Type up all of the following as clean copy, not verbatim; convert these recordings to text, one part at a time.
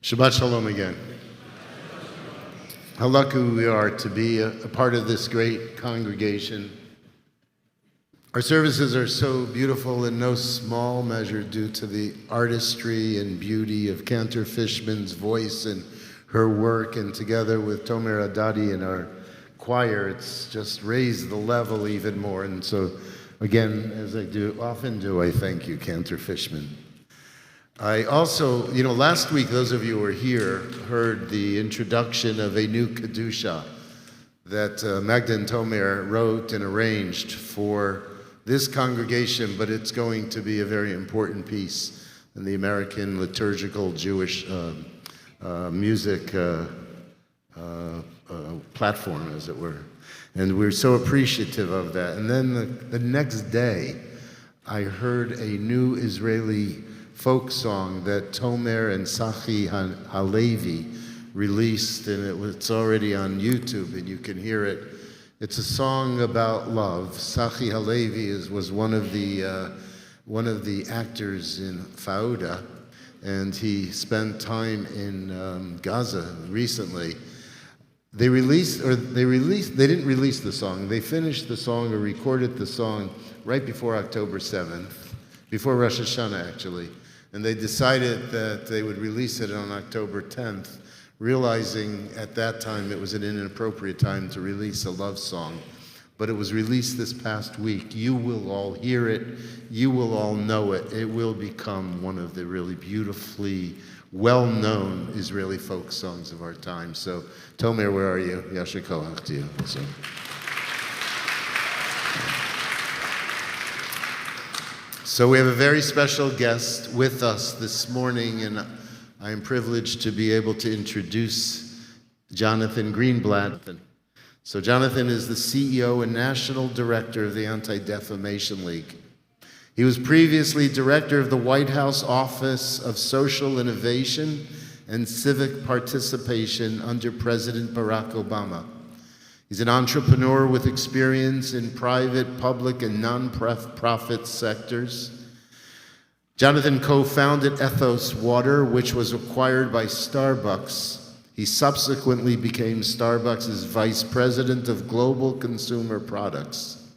Shabbat Shalom again. How lucky we are to be a part of this great congregation. Our services are so beautiful in no small measure due to the artistry and beauty of Cantor Fishman's voice and her work, and together with Tomer Adadi and our choir, it's just raised the level even more. And so, again, as I often do, I thank you, Cantor Fishman. I also, last week, those of you who were here heard the introduction of a new Kedusha that Magda and Tomer wrote and arranged for this congregation, but it's going to be a very important piece in the American liturgical Jewish music platform, as it were. And we're so appreciative of that. And then the next day, I heard a new Israeli folk song that Tomer and Sachi Halevi released, and it's already on YouTube, and you can hear it. It's a song about love. Sachi Halevi was one of the actors in Fauda, and he spent time in Gaza recently. They didn't release the song. They finished the song or recorded the song right before October 7th, before Rosh Hashanah actually. And they decided that they would release it on October 10th, realizing at that time it was an inappropriate time to release a love song. But it was released this past week. You will all hear it. You will all know it. It will become one of the really beautifully well-known Israeli folk songs of our time. So, Tomer, where are you? Yasher Koach to you. So we have a very special guest with us this morning, and I am privileged to be able to introduce Jonathan Greenblatt. So Jonathan is the CEO and National Director of the Anti-Defamation League. He was previously Director of the White House Office of Social Innovation and Civic Participation under President Barack Obama. He's an entrepreneur with experience in private, public, and non-profit sectors. Jonathan co-founded Ethos Water, which was acquired by Starbucks. He subsequently became Starbucks' Vice President of Global Consumer Products.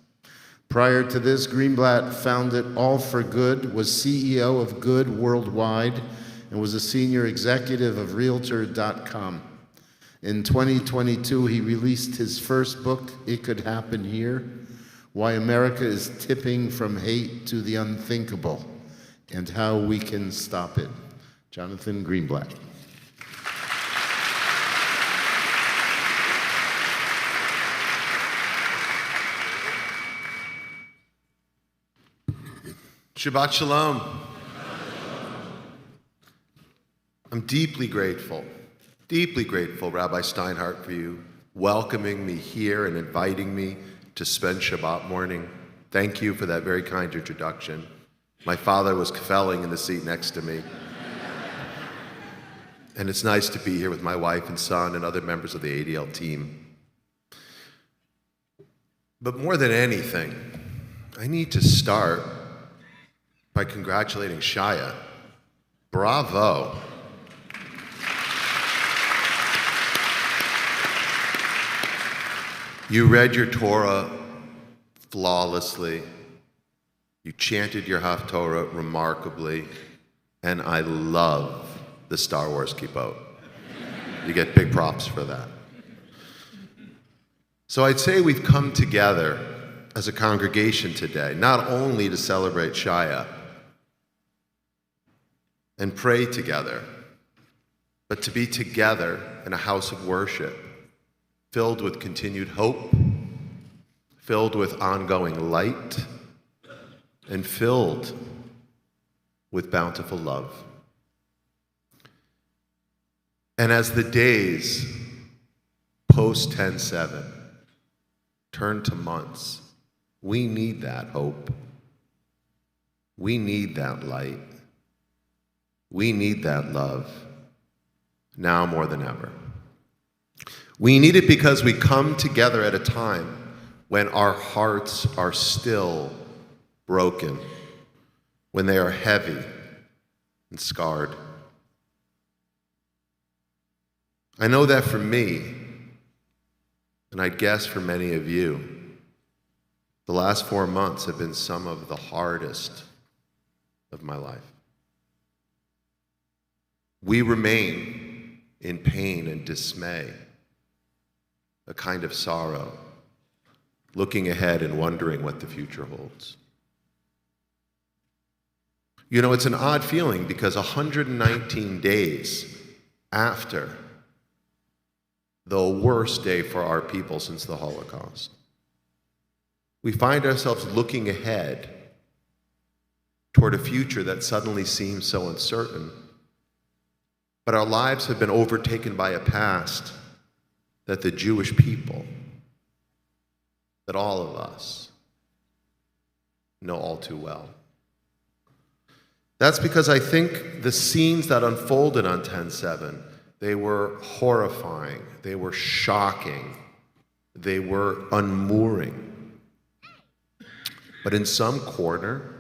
Prior to this, Greenblatt founded All for Good, was CEO of Good Worldwide, and was a senior executive of Realtor.com. In 2022, he released his first book, It Could Happen Here: Why America is Tipping from Hate to the Unthinkable, and How We Can Stop It. Jonathan Greenblatt. Shabbat Shalom. I'm deeply grateful, Rabbi Steinhardt, for you welcoming me here and inviting me to spend Shabbat morning. Thank you for that very kind introduction. My father was kfelling in the seat next to me. And it's nice to be here with my wife and son and other members of the ADL team. But more than anything, I need to start by congratulating Shaya. Bravo. You read your Torah flawlessly. You chanted your Haftorah remarkably. And I love the Star Wars kippot. You get big props for that. So I'd say we've come together as a congregation today, not only to celebrate Shaya and pray together, but to be together in a house of worship, filled with continued hope, filled with ongoing light, and filled with bountiful love. And as the days post 10/7 turn to months, we need that hope. We need that light. We need that love now more than ever. We need it because we come together at a time when our hearts are still broken, when they are heavy and scarred. I know that for me, and I guess for many of you, the last 4 months have been some of the hardest of my life. We remain in pain and dismay, a kind of sorrow, looking ahead and wondering what the future holds. You know, it's an odd feeling because 119 days after the worst day for our people since the Holocaust, we find ourselves looking ahead toward a future that suddenly seems so uncertain. But our lives have been overtaken by a past that the Jewish people, that all of us, know all too well. That's because I think the scenes that unfolded on 10/7, they were horrifying, they were shocking, they were unmooring. But in some corner,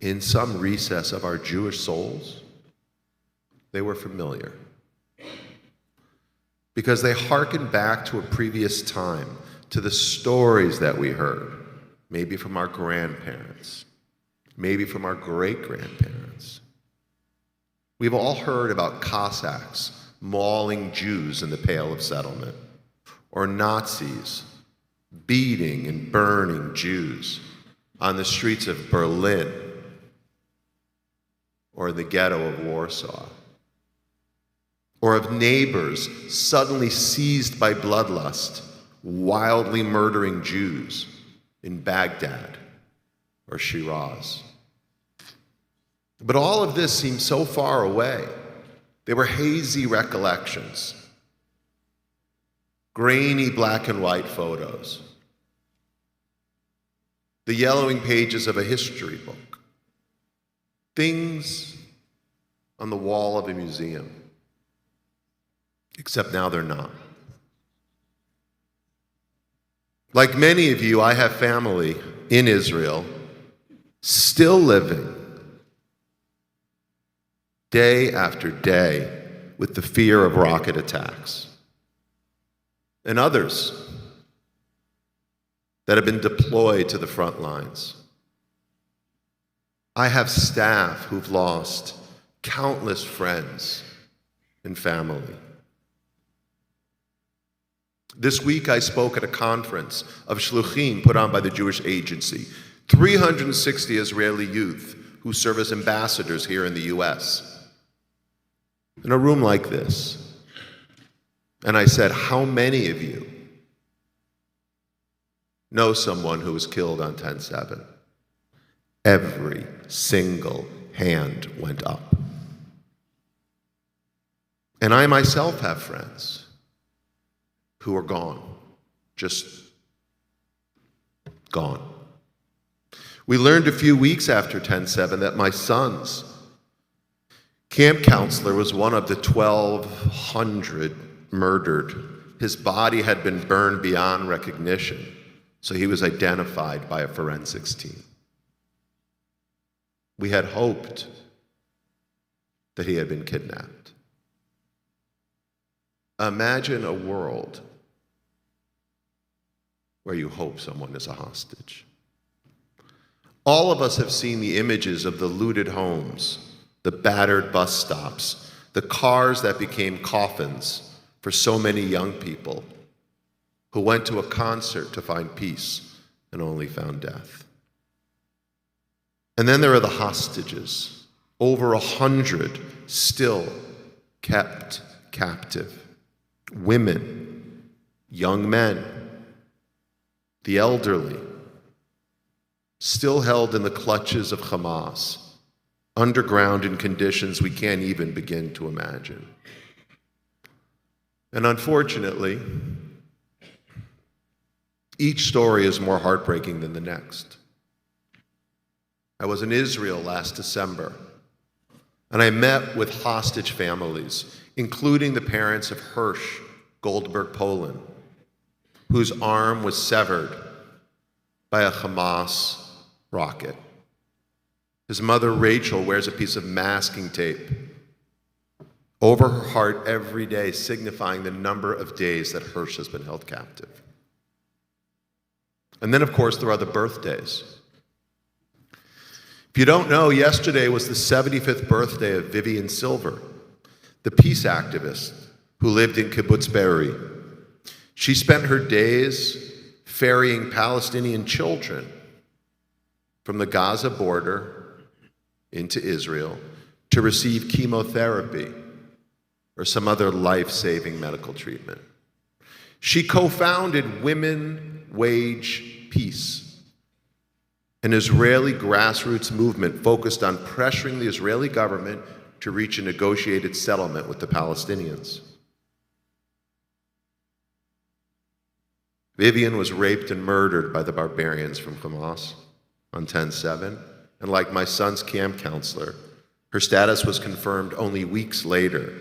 in some recess of our Jewish souls, they were familiar. Because they hearken back to a previous time, to the stories that we heard, maybe from our grandparents, maybe from our great-grandparents. We've all heard about Cossacks mauling Jews in the Pale of Settlement, or Nazis beating and burning Jews on the streets of Berlin or the ghetto of Warsaw, or of neighbors suddenly seized by bloodlust, wildly murdering Jews in Baghdad or Shiraz. But all of this seemed so far away. They were hazy recollections, grainy black and white photos, the yellowing pages of a history book, things on the wall of a museum. Except now they're not. Like many of you, I have family in Israel still living day after day with the fear of rocket attacks. And others that have been deployed to the front lines. I have staff who've lost countless friends and family. This week I spoke at a conference of shluchim put on by the Jewish Agency, 360 Israeli youth who serve as ambassadors here in the U.S. In a room like this. And I said, how many of you know someone who was killed on 10/7? Every single hand went up. And I myself have friends who are gone, just gone. We learned a few weeks after 10/7 that my son's camp counselor was one of the 1,200 murdered. His body had been burned beyond recognition, so he was identified by a forensics team. We had hoped that he had been kidnapped. Imagine a world where you hope someone is a hostage. All of us have seen the images of the looted homes, the battered bus stops, the cars that became coffins for so many young people who went to a concert to find peace and only found death. And then there are the hostages, over 100 still kept captive. Women, young men, the elderly, still held in the clutches of Hamas, underground in conditions we can't even begin to imagine. And unfortunately, each story is more heartbreaking than the next. I was in Israel last December, and I met with hostage families, including the parents of Hirsch Goldberg Poland, whose arm was severed by a Hamas rocket. His mother, Rachel, wears a piece of masking tape over her heart every day, signifying the number of days that Hirsch has been held captive. And then, of course, there are the birthdays. If you don't know, yesterday was the 75th birthday of Vivian Silver, the peace activist who lived in Kibbutz Be'eri. She spent her days ferrying Palestinian children from the Gaza border into Israel to receive chemotherapy or some other life-saving medical treatment. She co-founded Women Wage Peace, an Israeli grassroots movement focused on pressuring the Israeli government to reach a negotiated settlement with the Palestinians. Vivian was raped and murdered by the barbarians from Hamas on 10/7, and like my son's camp counselor, her status was confirmed only weeks later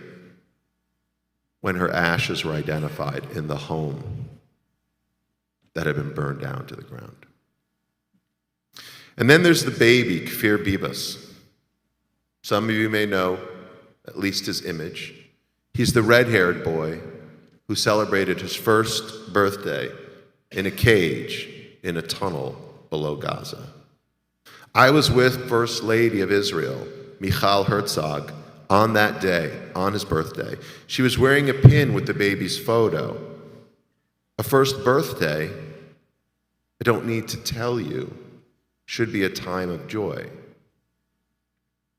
when her ashes were identified in the home that had been burned down to the ground. And then there's the baby, Kfir Bibas. Some of you may know at least his image. He's the red-haired boy who celebrated his first birthday in a cage in a tunnel below Gaza. I was with First Lady of Israel, Michal Herzog, on that day, on his birthday. She was wearing a pin with the baby's photo. A first birthday, I don't need to tell you, should be a time of joy.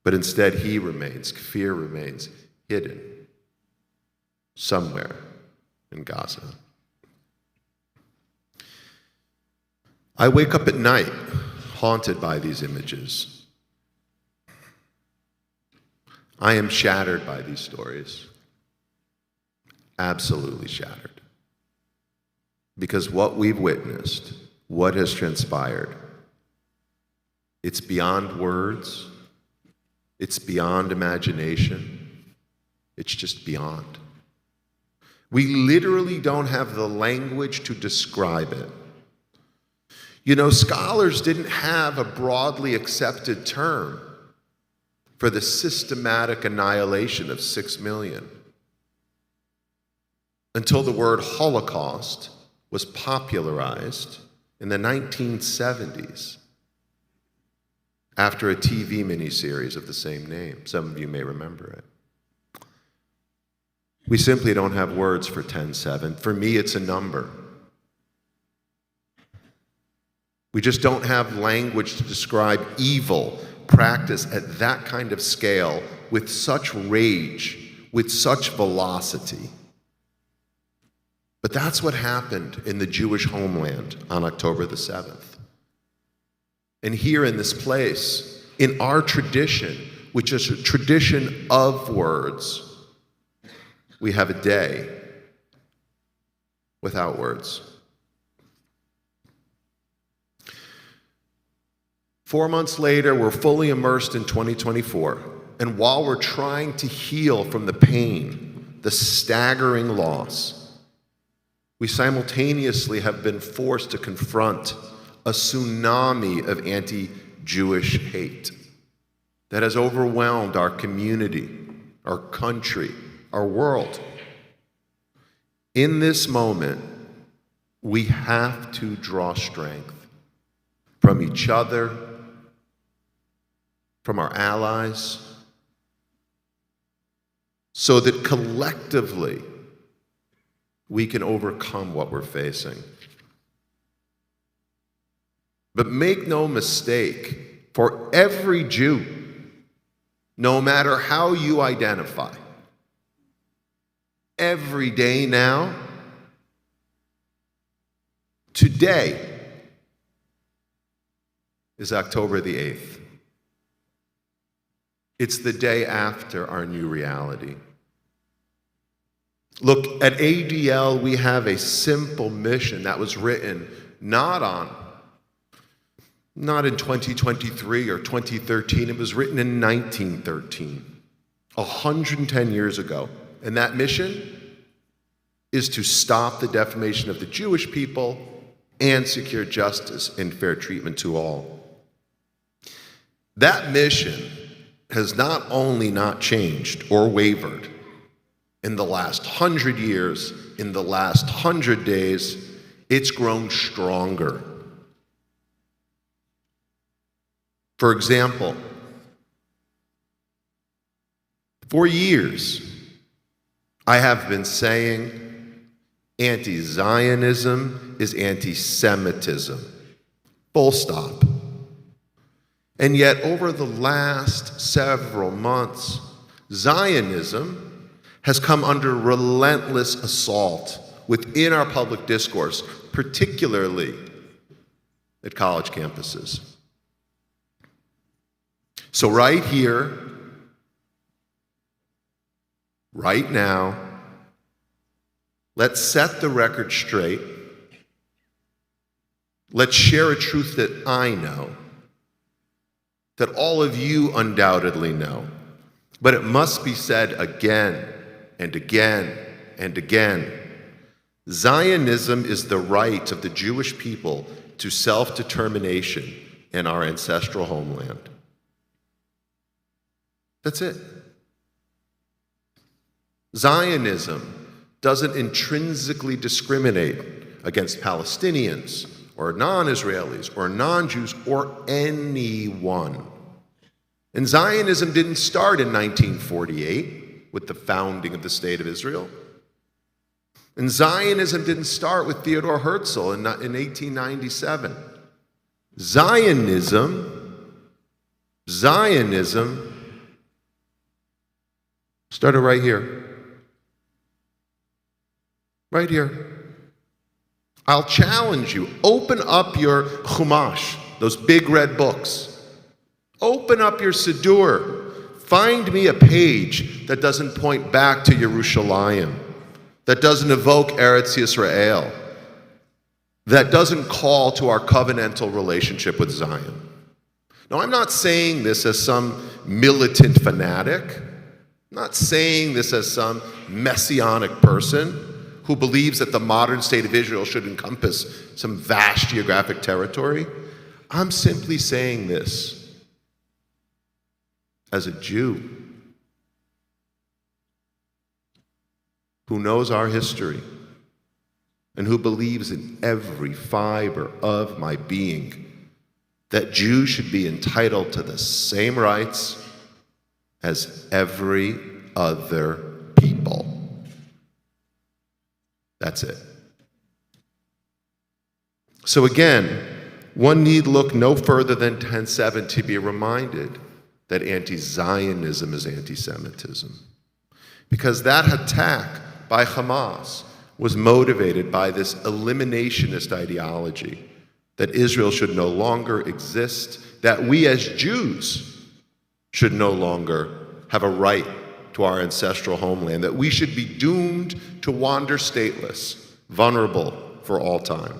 But instead, Kfir remains hidden somewhere in Gaza. I wake up at night haunted by these images. I am shattered by these stories, absolutely shattered. Because what we've witnessed, what has transpired, it's beyond words, it's beyond imagination, it's just beyond. We literally don't have the language to describe it. You know, scholars didn't have a broadly accepted term for the systematic annihilation of 6 million until the word Holocaust was popularized in the 1970s after a TV miniseries of the same name. Some of you may remember it. We simply don't have words for 10/7. For me, it's a number. We just don't have language to describe evil practice at that kind of scale with such rage, with such velocity. But that's what happened in the Jewish homeland on October the 7th. And here in this place, in our tradition, which is a tradition of words, we have a day without words. 4 months later, we're fully immersed in 2024. And while we're trying to heal from the pain, the staggering loss, we simultaneously have been forced to confront a tsunami of anti-Jewish hate that has overwhelmed our community, our country, our world. In this moment, we have to draw strength from each other, from our allies, so that collectively we can overcome what we're facing. But make no mistake, for every Jew, no matter how you identify, every day now, today is October the 8th. It's the day after our new reality. Look, at ADL, we have a simple mission that was written not in 2023 or 2013. It was written in 1913, 110 years ago. And that mission is to stop the defamation of the Jewish people and secure justice and fair treatment to all. That mission has not only not changed or wavered, in the last 100 years, in the last 100 days, it's grown stronger. For example, for years, I have been saying anti-Zionism is anti-Semitism. Full stop. And yet, over the last several months, Zionism has come under relentless assault within our public discourse, particularly at college campuses. So right here, right now, let's set the record straight. Let's share a truth that I know, that all of you undoubtedly know, but it must be said again and again and again. Zionism is the right of the Jewish people to self-determination in our ancestral homeland. That's it. Zionism doesn't intrinsically discriminate against Palestinians or non-Israelis or non-Jews or anyone. And Zionism didn't start in 1948 with the founding of the State of Israel. And Zionism didn't start with Theodore Herzl in 1897. Zionism started right here. Right here. I'll challenge you. Open up your Chumash, those big red books. Open up your Siddur. Find me a page that doesn't point back to Yerushalayim, that doesn't evoke Eretz Yisrael, that doesn't call to our covenantal relationship with Zion. Now, I'm not saying this as some militant fanatic. I'm not saying this as some messianic person who believes that the modern state of Israel should encompass some vast geographic territory. I'm simply saying this as a Jew who knows our history and who believes in every fiber of my being that Jews should be entitled to the same rights as every other people. That's it. So again, one need look no further than 10:7 to be reminded that anti-Zionism is anti-Semitism. Because that attack by Hamas was motivated by this eliminationist ideology that Israel should no longer exist, that we as Jews should no longer have a right to our ancestral homeland, that we should be doomed to wander stateless, vulnerable for all time.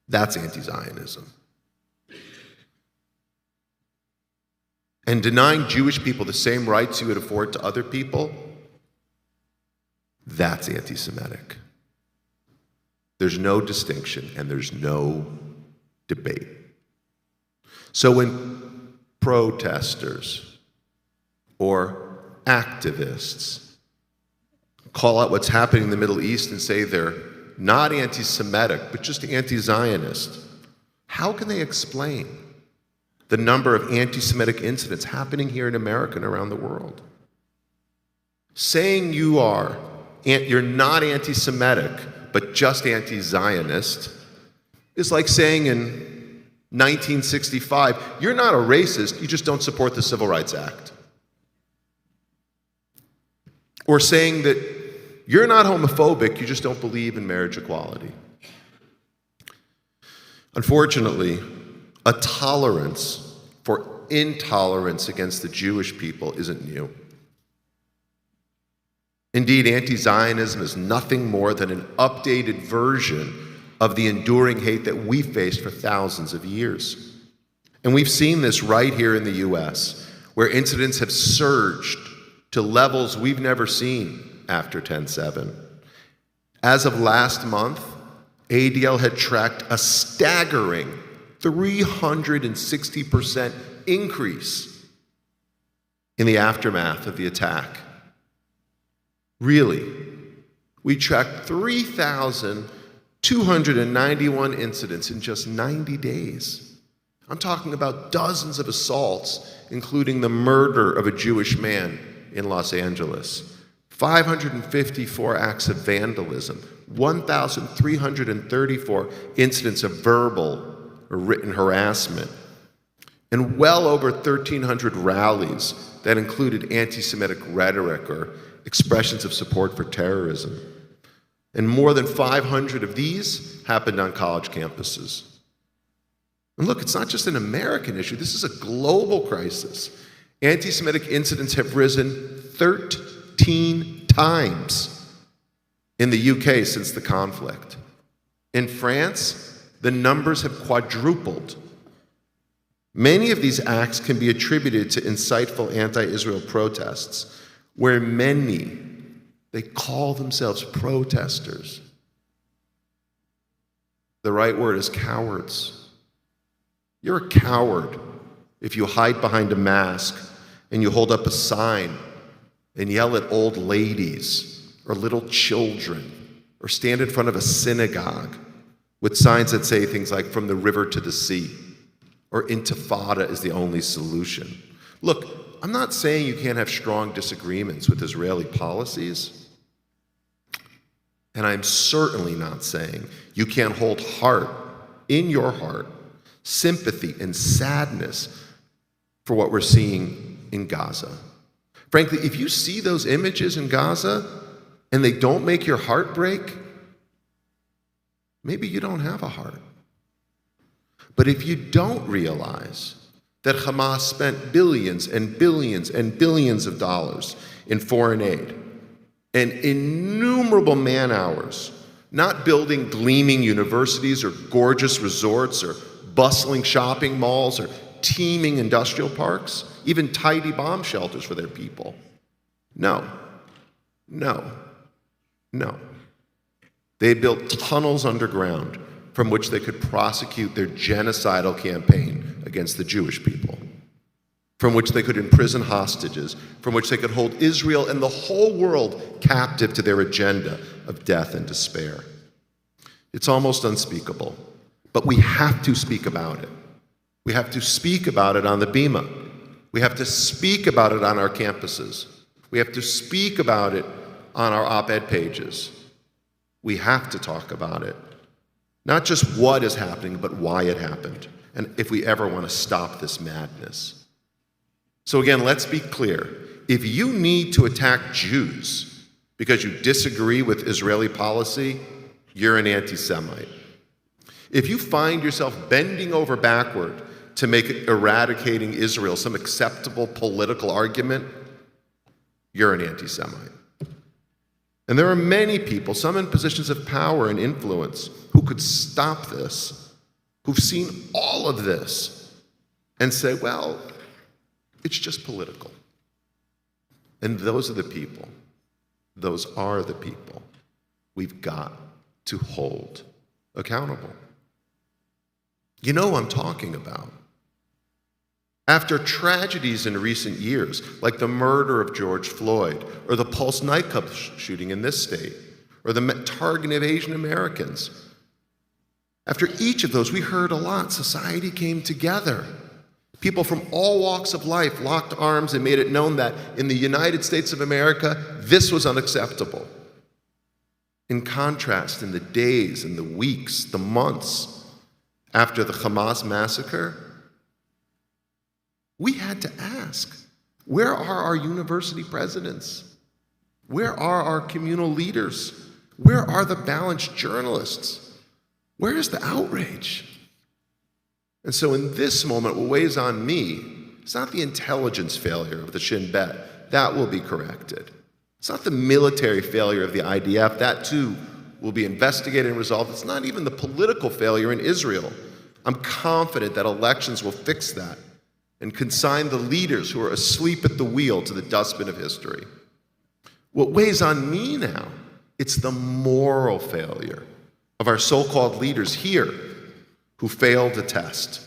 That's anti-Zionism. And denying Jewish people the same rights you would afford to other people, that's anti-Semitic. There's no distinction and there's no debate. So when protesters or activists call out what's happening in the Middle East and say they're not anti-Semitic, but just anti-Zionist, how can they explain the number of anti-Semitic incidents happening here in America and around the world? Saying you're not anti-Semitic, but just anti-Zionist is like saying in 1965, you're not a racist, you just don't support the Civil Rights Act. Or saying that you're not homophobic, you just don't believe in marriage equality. Unfortunately, a tolerance for intolerance against the Jewish people isn't new. Indeed, anti-Zionism is nothing more than an updated version of the enduring hate that we faced for thousands of years. And we've seen this right here in the U.S., where incidents have surged to levels we've never seen after 10/7. As of last month, ADL had tracked a staggering 360% increase in the aftermath of the attack. Really, we tracked 3,291 incidents in just 90 days. I'm talking about dozens of assaults, including the murder of a Jewish man in Los Angeles, 554 acts of vandalism, 1,334 incidents of verbal or written harassment, and well over 1,300 rallies that included anti-Semitic rhetoric or expressions of support for terrorism. And more than 500 of these happened on college campuses. And look, it's not just an American issue, this is a global crisis. Anti-Semitic incidents have risen 13 times in the UK since the conflict. In France, the numbers have quadrupled. Many of these acts can be attributed to insightful anti-Israel protests, where many, they call themselves protesters. The right word is cowards. You're a coward if you hide behind a mask and you hold up a sign and yell at old ladies or little children or stand in front of a synagogue with signs that say things like, "From the river to the sea," or "Intifada is the only solution." Look, I'm not saying you can't have strong disagreements with Israeli policies, and I'm certainly not saying you can't hold in your heart, sympathy and sadness for what we're seeing in Gaza. Frankly, if you see those images in Gaza and they don't make your heart break, maybe you don't have a heart. But if you don't realize that Hamas spent billions and billions and billions of dollars in foreign aid and innumerable man hours, not building gleaming universities or gorgeous resorts or bustling shopping malls or teeming industrial parks, even tidy bomb shelters for their people. No. They built tunnels underground from which they could prosecute their genocidal campaign against the Jewish people, from which they could imprison hostages, from which they could hold Israel and the whole world captive to their agenda of death and despair. It's almost unspeakable, but we have to speak about it. We have to speak about it on the Bima. We have to speak about it on our campuses. We have to speak about it on our op-ed pages. We have to talk about it. Not just what is happening, but why it happened, and if we ever want to stop this madness. So again, let's be clear. If you need to attack Jews because you disagree with Israeli policy, you're an anti-Semite. If you find yourself bending over backward to make eradicating Israel some acceptable political argument, you're an anti-Semite. And there are many people, some in positions of power and influence, who could stop this, who've seen all of this, and say, well, it's just political. And those are the people we've got to hold accountable. You know who I'm talking about. After tragedies in recent years, like the murder of George Floyd, or the Pulse nightclub shooting in this state, or the targeting of Asian Americans, after each of those, we heard a lot. Society came together. People from all walks of life locked arms and made it known that in the United States of America, this was unacceptable. In contrast, in the days and the weeks, the months after the Hamas massacre, we had to ask, where are our university presidents? Where are our communal leaders? Where are the balanced journalists? Where is the outrage? And so in this moment, what weighs on me, it's not the intelligence failure of the Shin Bet. That will be corrected. It's not the military failure of the IDF. That too will be investigated and resolved. It's not even the political failure in Israel. I'm confident that elections will fix that and consign the leaders who are asleep at the wheel to the dustbin of history. What weighs on me now, it's the moral failure of our so-called leaders here who failed the test.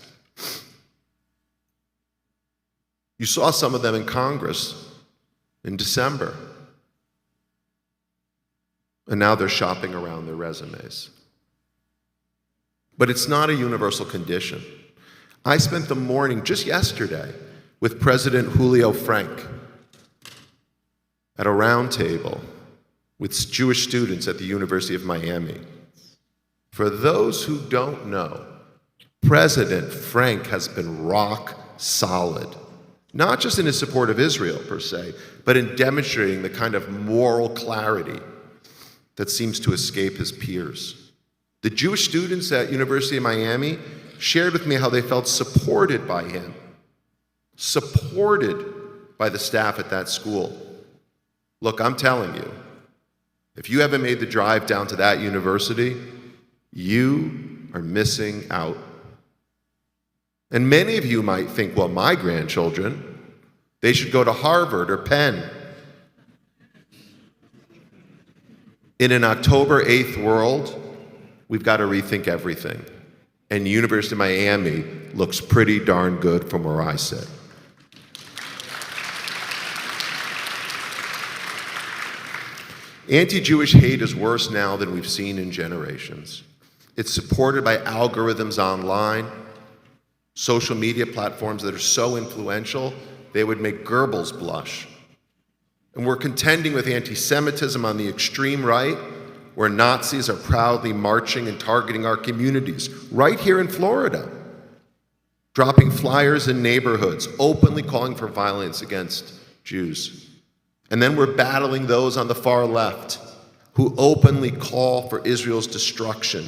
You saw some of them in Congress in December. And now they're shopping around their resumes. But it's not a universal condition. I spent the morning just yesterday with President Julio Frank at a round table with Jewish students at the University of Miami. For those who don't know, President Frank has been rock solid, not just in his support of Israel per se, but in demonstrating the kind of moral clarity that seems to escape his peers. The Jewish students at University of Miami shared with me how they felt supported by him, supported by the staff at that school. Look, I'm telling you, if you haven't made the drive down to that university, you are missing out. And many of you might think, well, my grandchildren, they should go to Harvard or Penn. In an October 8th world, we've got to rethink everything. And University of Miami looks pretty darn good from where I sit. Anti-Jewish hate is worse now than we've seen in generations. It's supported by algorithms online, social media platforms that are so influential, they would make Goebbels blush. And we're contending with anti-Semitism on the extreme right, where Nazis are proudly marching and targeting our communities, right here in Florida, dropping flyers in neighborhoods, openly calling for violence against Jews. And then we're battling those on the far left who openly call for Israel's destruction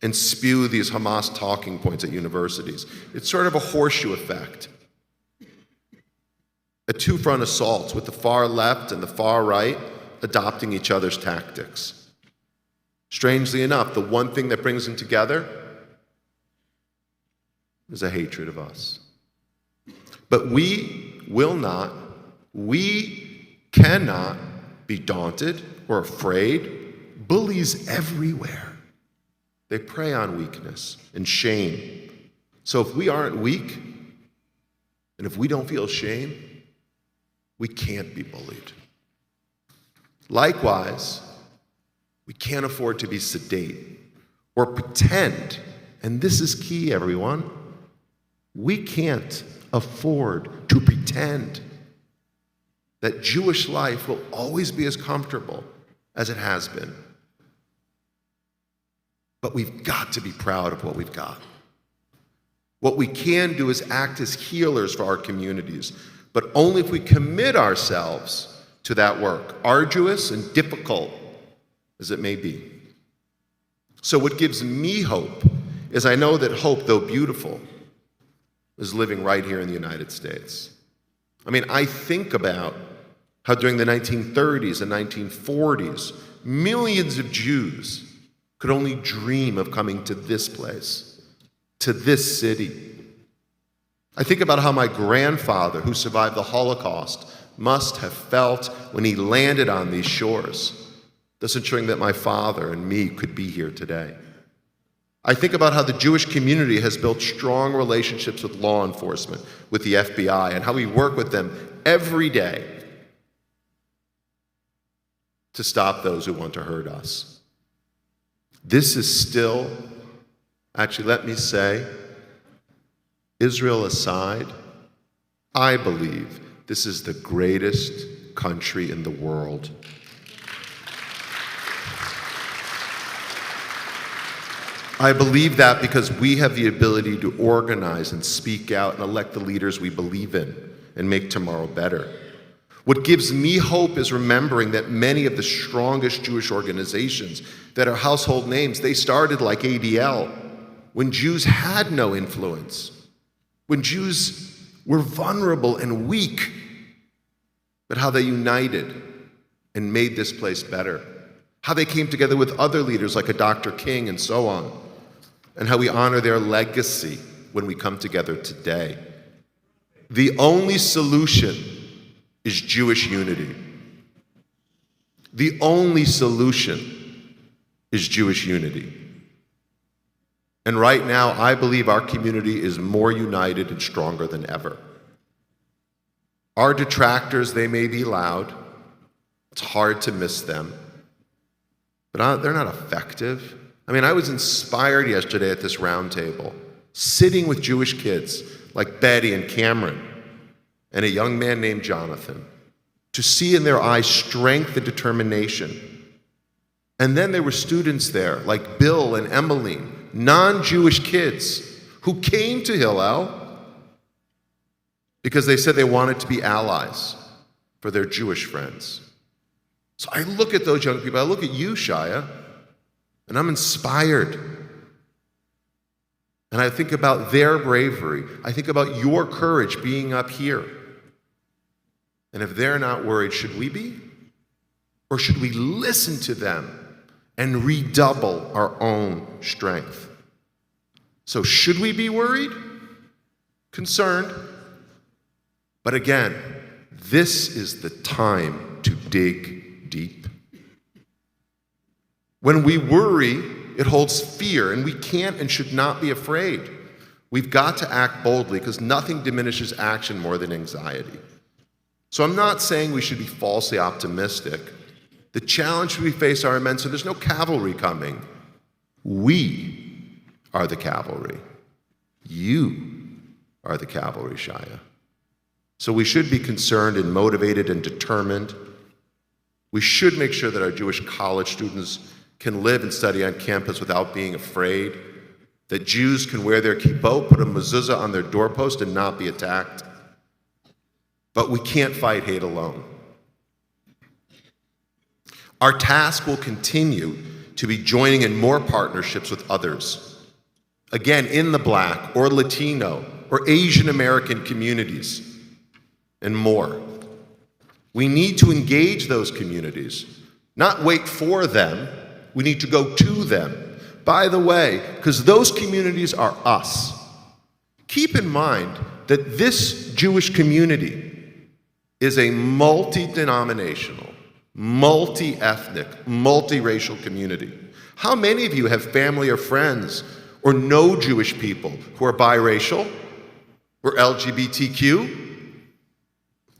and spew these Hamas talking points at universities. It's sort of a horseshoe effect. A two-front assault with the far left and the far right adopting each other's tactics. Strangely enough, the one thing that brings them together is a hatred of us. But we cannot be daunted or afraid. Bullies everywhere. They prey on weakness and shame. So if we aren't weak, and if we don't feel shame, we can't be bullied. Likewise, we can't afford to be sedate or pretend, and this is key, everyone. We can't afford to pretend that Jewish life will always be as comfortable as it has been. But we've got to be proud of what we've got. What we can do is act as healers for our communities, but only if we commit ourselves to that work, arduous and difficult as it may be. So what gives me hope is I know that hope, though beautiful, is living right here in the United States. I mean, I think about how during the 1930s and 1940s, millions of Jews could only dream of coming to this place, to this city. I think about how my grandfather, who survived the Holocaust, must have felt when he landed on these shores, thus ensuring that my father and me could be here today. I think about how the Jewish community has built strong relationships with law enforcement, with the FBI, and how we work with them every day to stop those who want to hurt us. This is still, actually, let me say, Israel aside, I believe this is the greatest country in the world. I believe that because we have the ability to organize and speak out and elect the leaders we believe in and make tomorrow better. What gives me hope is remembering that many of the strongest Jewish organizations that are household names, they started like ADL when Jews had no influence, when Jews were vulnerable and weak, but how they united and made this place better, how they came together with other leaders like a Dr. King and so on, and how we honor their legacy when we come together today. The only solution is Jewish unity. The only solution is Jewish unity. And right now, I believe our community is more united and stronger than ever. Our detractors, they may be loud. It's hard to miss them. but they're not effective. I mean, I was inspired yesterday at this round table, sitting with Jewish kids like Betty and Cameron and a young man named Jonathan, to see in their eyes strength and determination. And then there were students there like Bill and Emmeline, non-Jewish kids who came to Hillel because they said they wanted to be allies for their Jewish friends. So I look at those young people, I look at you, Shia, and I'm inspired. And I think about their bravery. I think about your courage being up here. And if they're not worried, should we be? Or should we listen to them and redouble our own strength? So should we be worried? Concerned? But again, this is the time to dig deep. When we worry, it holds fear, and we can't and should not be afraid. We've got to act boldly because nothing diminishes action more than anxiety. So I'm not saying we should be falsely optimistic. The challenge we face are immense, and there's no cavalry coming. We are the cavalry. You are the cavalry, Shia. So we should be concerned and motivated and determined. We should make sure that our Jewish college students can live and study on campus without being afraid, that Jews can wear their kippot, put a mezuzah on their doorpost, and not be attacked. But we can't fight hate alone. Our task will continue to be joining in more partnerships with others. Again, in the Black or Latino or Asian American communities and more. We need to engage those communities, not wait for them. We need to go to them. By the way, because those communities are us. Keep in mind that this Jewish community is a multi-denominational, multi-ethnic, multi-racial community. How many of you have family or friends or know Jewish people who are biracial or LGBTQ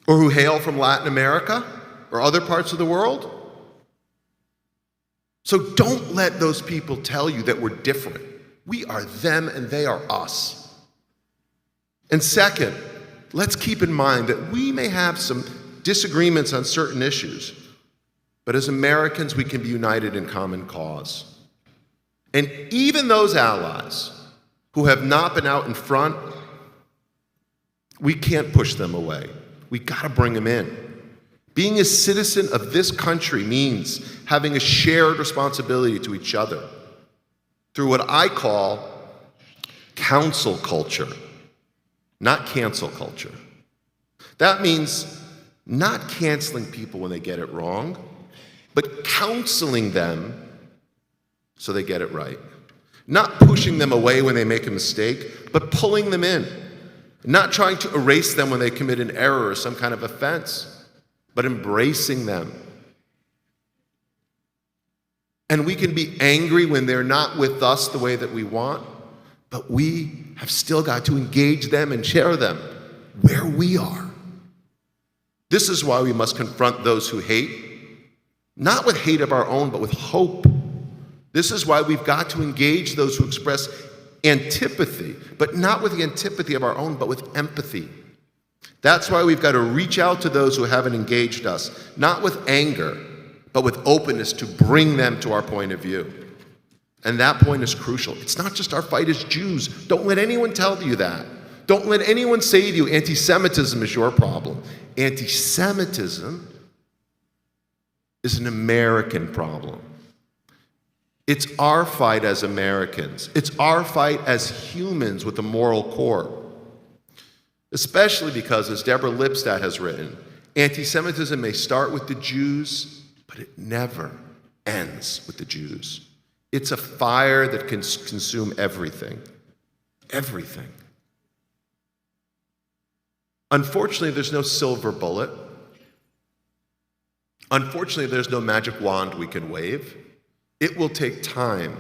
or who hail from Latin America or other parts of the world? So don't let those people tell you that we're different. We are them and they are us. And second, let's keep in mind that we may have some disagreements on certain issues, but as Americans, we can be united in common cause. And even those allies who have not been out in front, we can't push them away. We gotta bring them in. Being a citizen of this country means having a shared responsibility to each other through what I call counsel culture, not cancel culture. That means not canceling people when they get it wrong, but counseling them so they get it right. Not pushing them away when they make a mistake, but pulling them in. Not trying to erase them when they commit an error or some kind of offense, but embracing them. And we can be angry when they're not with us the way that we want, but we have still got to engage them and share them where we are. This is why we must confront those who hate, not with hate of our own, but with hope. This is why we've got to engage those who express antipathy, but not with the antipathy of our own, but with empathy. That's why we've got to reach out to those who haven't engaged us, not with anger, but with openness to bring them to our point of view. And that point is crucial. It's not just our fight as Jews. Don't let anyone tell you that. Don't let anyone say to you, anti-Semitism is your problem. Anti-Semitism is an American problem. It's our fight as Americans. It's our fight as humans with a moral core. Especially because, as Deborah Lipstadt has written, anti-Semitism may start with the Jews, but it never ends with the Jews. It's a fire that can consume everything. Everything. Unfortunately, there's no silver bullet. Unfortunately, there's no magic wand we can wave. It will take time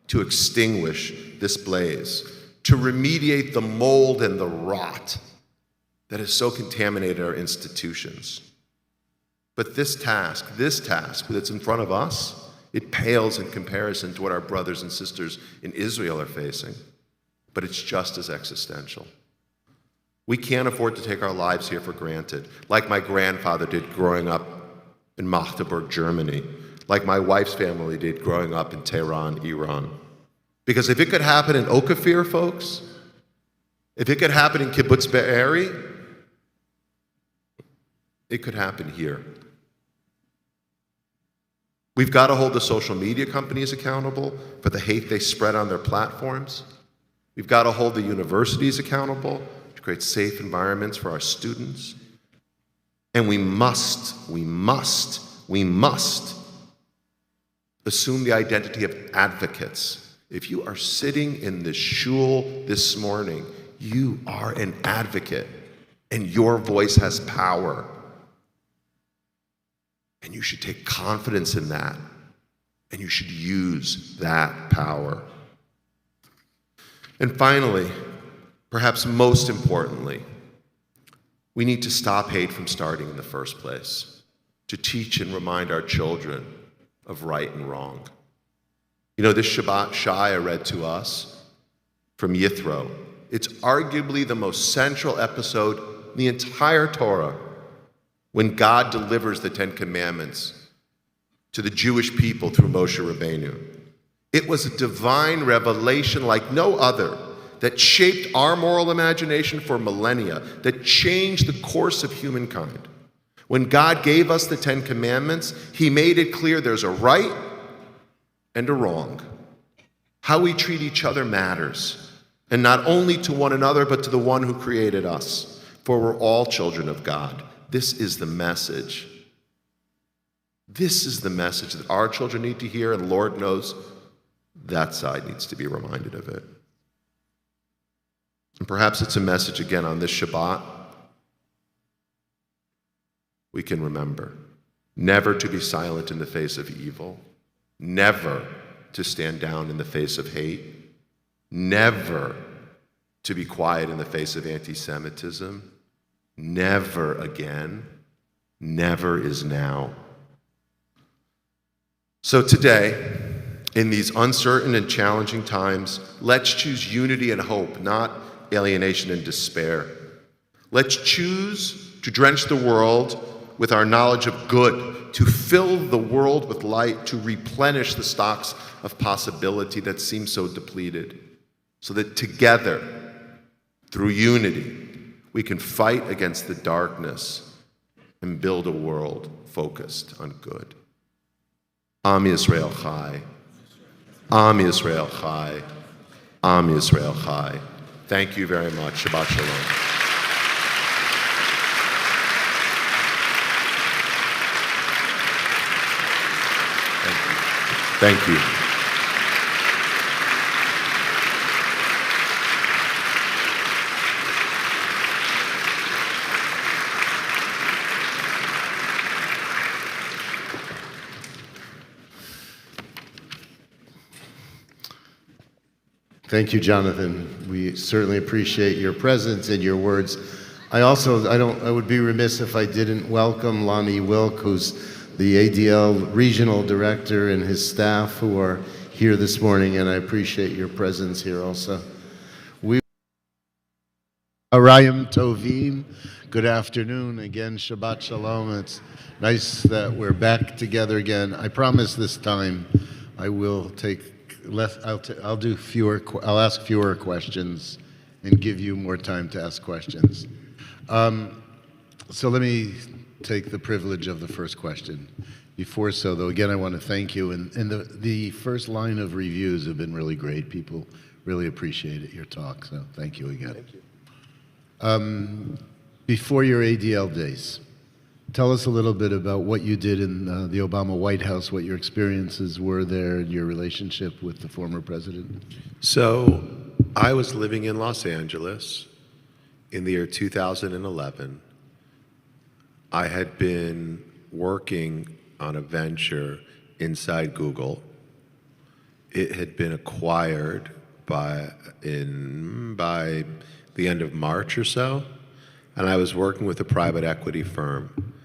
to extinguish this blaze, to remediate the mold and the rot that has so contaminated our institutions. But this task that's in front of us It pales in comparison to what our brothers and sisters in Israel are facing, but it's just as existential. We can't afford to take our lives here for granted, like my grandfather did growing up in Magdeburg, Germany, like my wife's family did growing up in Tehran, Iran. Because if it could happen in Ophir, folks, if it could happen in Kibbutz Be'eri, it could happen here. We've got to hold the social media companies accountable for the hate they spread on their platforms. We've got to hold the universities accountable to create safe environments for our students. And we must assume the identity of advocates. If you are sitting in this shul this morning, you are an advocate, and your voice has power. And you should take confidence in that, and you should use that power. And finally, perhaps most importantly, we need to stop hate from starting in the first place, to teach and remind our children of right and wrong. You know, this Shabbat Shaya read to us from Yithro. It's arguably the most central episode in the entire Torah, when God delivers the Ten Commandments to the Jewish people through Moshe Rabbeinu. It was a divine revelation like no other that shaped our moral imagination for millennia, that changed the course of humankind. When God gave us the Ten Commandments, He made it clear there's a right and a wrong. How we treat each other matters, and not only to one another, but to the one who created us, for we're all children of God. This is the message. This is the message that our children need to hear, and Lord knows that side needs to be reminded of it. And perhaps it's a message again on this Shabbat we can remember. Never to be silent in the face of evil. Never to stand down in the face of hate. Never to be quiet in the face of anti-Semitism. Never again. Never is now. So today, in these uncertain and challenging times, let's choose unity and hope, not alienation and despair. Let's choose to drench the world with our knowledge of good, to fill the world with light, to replenish the stocks of possibility that seem so depleted, so that together, through unity, we can fight against the darkness and build a world focused on good. Am Yisrael Chai. Am Yisrael Chai. Am Yisrael Chai. Thank you very much. Shabbat Shalom. Thank you. Thank you, Jonathan. We certainly appreciate your presence and your words. I would be remiss if I didn't welcome Lonnie Wilk, who's the ADL regional director, and his staff who are here this morning, and I appreciate your presence here also. Arayim Tovim, good afternoon. Again, Shabbat Shalom. It's nice that we're back together again. I promise this time I will take less, I'll ask fewer questions and give you more time to ask questions. So let me take the privilege of the first question. Before so, though, again, I want to thank you. And the first line of reviews have been really great. People really appreciate it, your talk. So thank you again. Thank you. Before your ADL days, tell us a little bit about what you did in the Obama White House, what your experiences were there, and your relationship with the former president. So I was living in Los Angeles in the year 2011. I had been working on a venture inside Google. It had been acquired by the end of March or so, and I was working with a private equity firm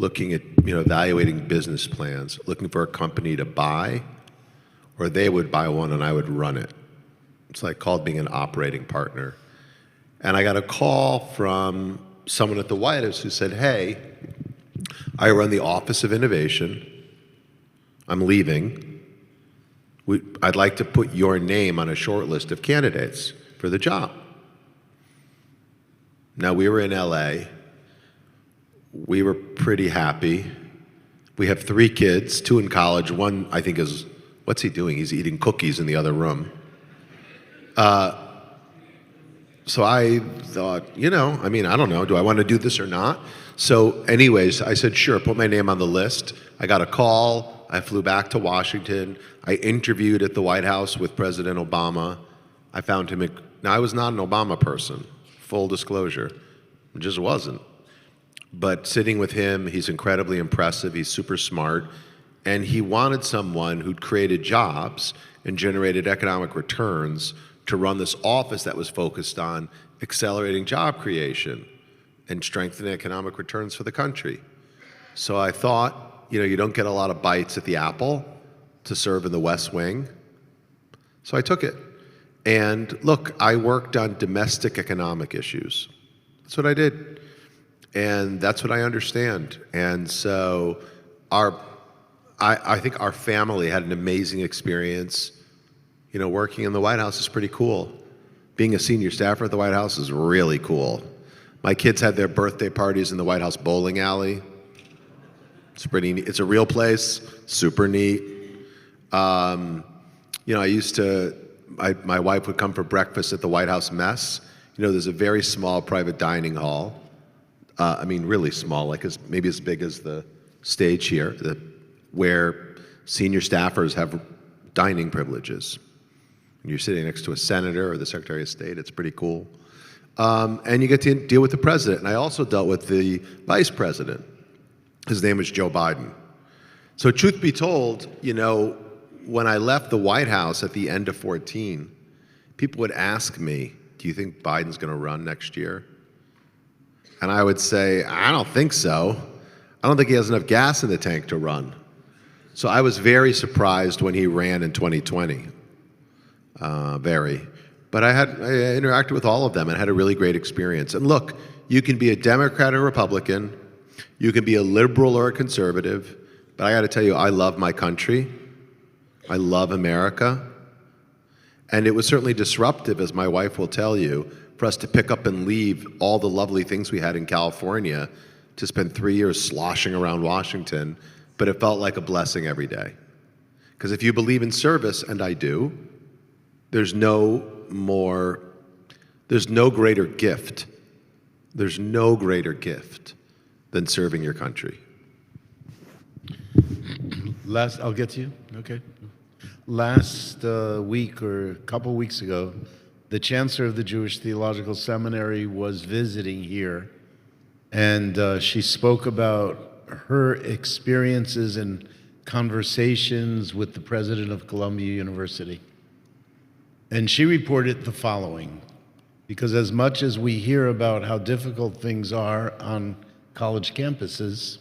looking at, evaluating business plans, looking for a company to buy, or they would buy one and I would run it. It's like called being an operating partner. And I got a call from someone at the White House who said, hey, I run the Office of Innovation. I'm leaving. I'd like to put your name on a short list of candidates for the job. Now, we were in LA. We were pretty happy. We have 3 kids, 2 in college. One, I think, is, what's he doing? He's eating cookies in the other room. So I thought, I don't know, do I want to do this or not? So anyways, I said, sure, put my name on the list. I got a call. I flew back to Washington. I interviewed at the White House with President Obama. I found him. Now, I was not an Obama person, full disclosure. I just wasn't. But sitting with him, he's incredibly impressive. He's super smart. And he wanted someone who'd created jobs and generated economic returns to run this office that was focused on accelerating job creation and strengthening economic returns for the country. So I thought, you don't get a lot of bites at the apple to serve in the West Wing. So I took it. And look, I worked on domestic economic issues. That's what I did. And that's what I understand. And so I think our family had an amazing experience. Working in the White House is pretty cool. Being a senior staffer at the White House is really cool. My kids had their birthday parties in the White House bowling alley. It's pretty neat. It's a real place, super neat. I used to, my wife would come for breakfast at the White House mess. There's a very small private dining hall. Really small, like maybe as big as the stage here, where senior staffers have dining privileges. You're sitting next to a senator or the Secretary of State. It's pretty cool. And you get to deal with the president. And I also dealt with the vice president. His name was Joe Biden. So truth be told, when I left the White House at the end of 2014, people would ask me, do you think Biden's going to run next year? And I would say, I don't think so. I don't think he has enough gas in the tank to run. So I was very surprised when he ran in 2020. But I interacted with all of them and had a really great experience. And look, you can be a Democrat or Republican, you can be a liberal or a conservative, but I got to tell you, I love my country. I love America. And it was certainly disruptive, as my wife will tell you, for us to pick up and leave all the lovely things we had in California to spend 3 years sloshing around Washington, but it felt like a blessing every day. Because if you believe in service, and I do, there's no greater gift. There's no greater gift than serving your country. I'll get to you. Okay. Last week or a couple weeks ago, the chancellor of the Jewish Theological Seminary was visiting here, and she spoke about her experiences and conversations with the president of Columbia University. And she reported the following, because as much as we hear about how difficult things are on college campuses,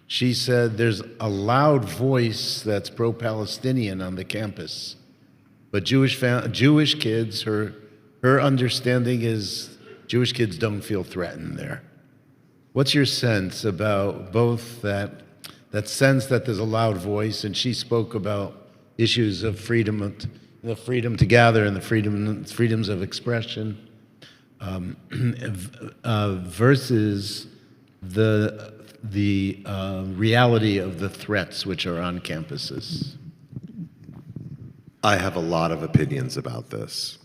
she said there's a loud voice that's pro-Palestinian on the campus. But Jewish kids, her understanding is Jewish kids don't feel threatened there. What's your sense about both that sense that there's a loud voice, and she spoke about issues of freedom, the freedom to gather and the freedoms of expression, versus the reality of the threats which are on campuses? I have a lot of opinions about this.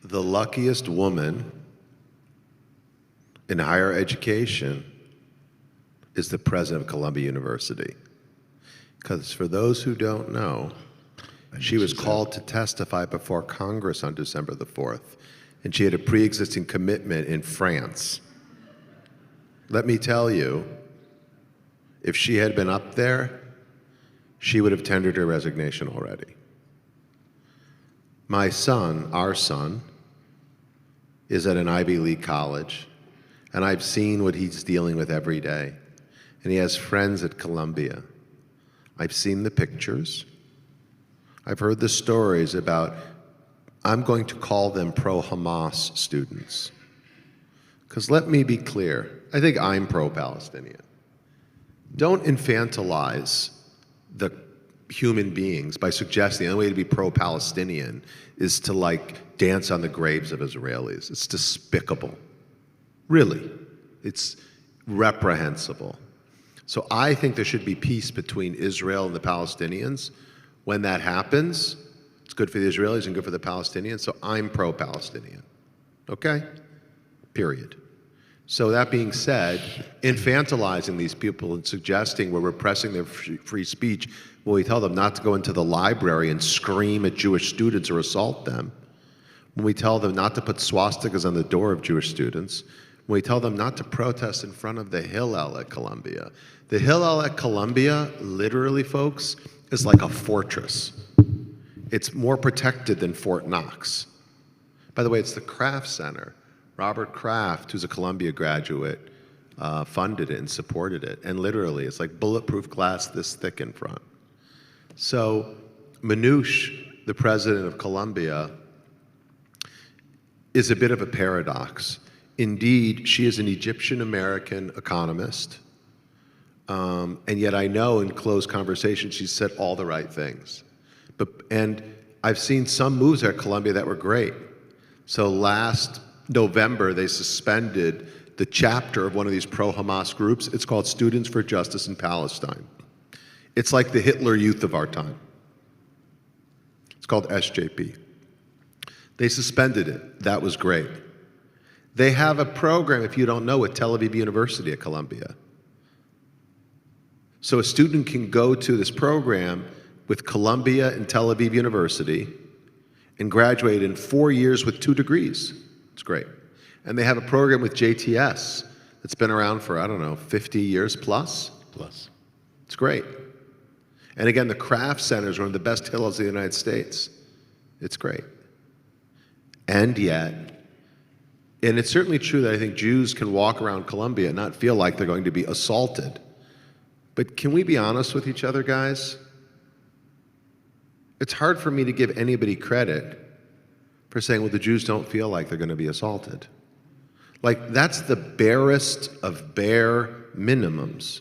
The luckiest woman in higher education is the president of Columbia University. Because for those who don't know, she was called to testify before Congress on December the 4th, and she had a pre-existing commitment in France. Let me tell you, if she had been up there, she would have tendered her resignation already. My son, our son, is at an Ivy League college, and I've seen what he's dealing with every day. And he has friends at Columbia. I've seen the pictures. I've heard the stories about, I'm going to call them pro-Hamas students. Because let me be clear, I think I'm pro-Palestinian. Don't infantilize the human beings by suggesting the only way to be pro-Palestinian is to like dance on the graves of Israelis. It's despicable. Really. It's reprehensible. So I think there should be peace between Israel and the Palestinians. When that happens, it's good for the Israelis and good for the Palestinians. So I'm pro-Palestinian. Okay? Period. So that being said, infantilizing these people and suggesting we're repressing their free speech when we tell them not to go into the library and scream at Jewish students or assault them, when we tell them not to put swastikas on the door of Jewish students, when we tell them not to protest in front of the Hillel at Columbia. The Hillel at Columbia, literally, folks, is like a fortress. It's more protected than Fort Knox. By the way, it's the Kraft Center. Robert Kraft, who's a Columbia graduate, funded it and supported it. And literally, it's like bulletproof glass this thick in front. So Manoush, the president of Columbia, is a bit of a paradox. Indeed, she is an Egyptian-American economist, and yet I know in close conversation she's said all the right things. And I've seen some moves at Columbia that were great. So last November, they suspended the chapter of one of these pro-Hamas groups. It's called Students for Justice in Palestine. It's like the Hitler Youth of our time. It's called SJP. They suspended it. That was great. They have a program, if you don't know, at Tel Aviv University at Columbia. So a student can go to this program with Columbia and Tel Aviv University and graduate in 4 years with 2 degrees. It's great. And they have a program with JTS that's been around for, I don't know, 50 years plus. It's great. And again, the Kraft Center is one of the best Hillels in the United States. It's great. And yet, and it's certainly true that I think Jews can walk around Columbia and not feel like they're going to be assaulted. But can we be honest with each other, guys? It's hard for me to give anybody credit for saying, well, the Jews don't feel like they're going to be assaulted. Like, that's the barest of bare minimums.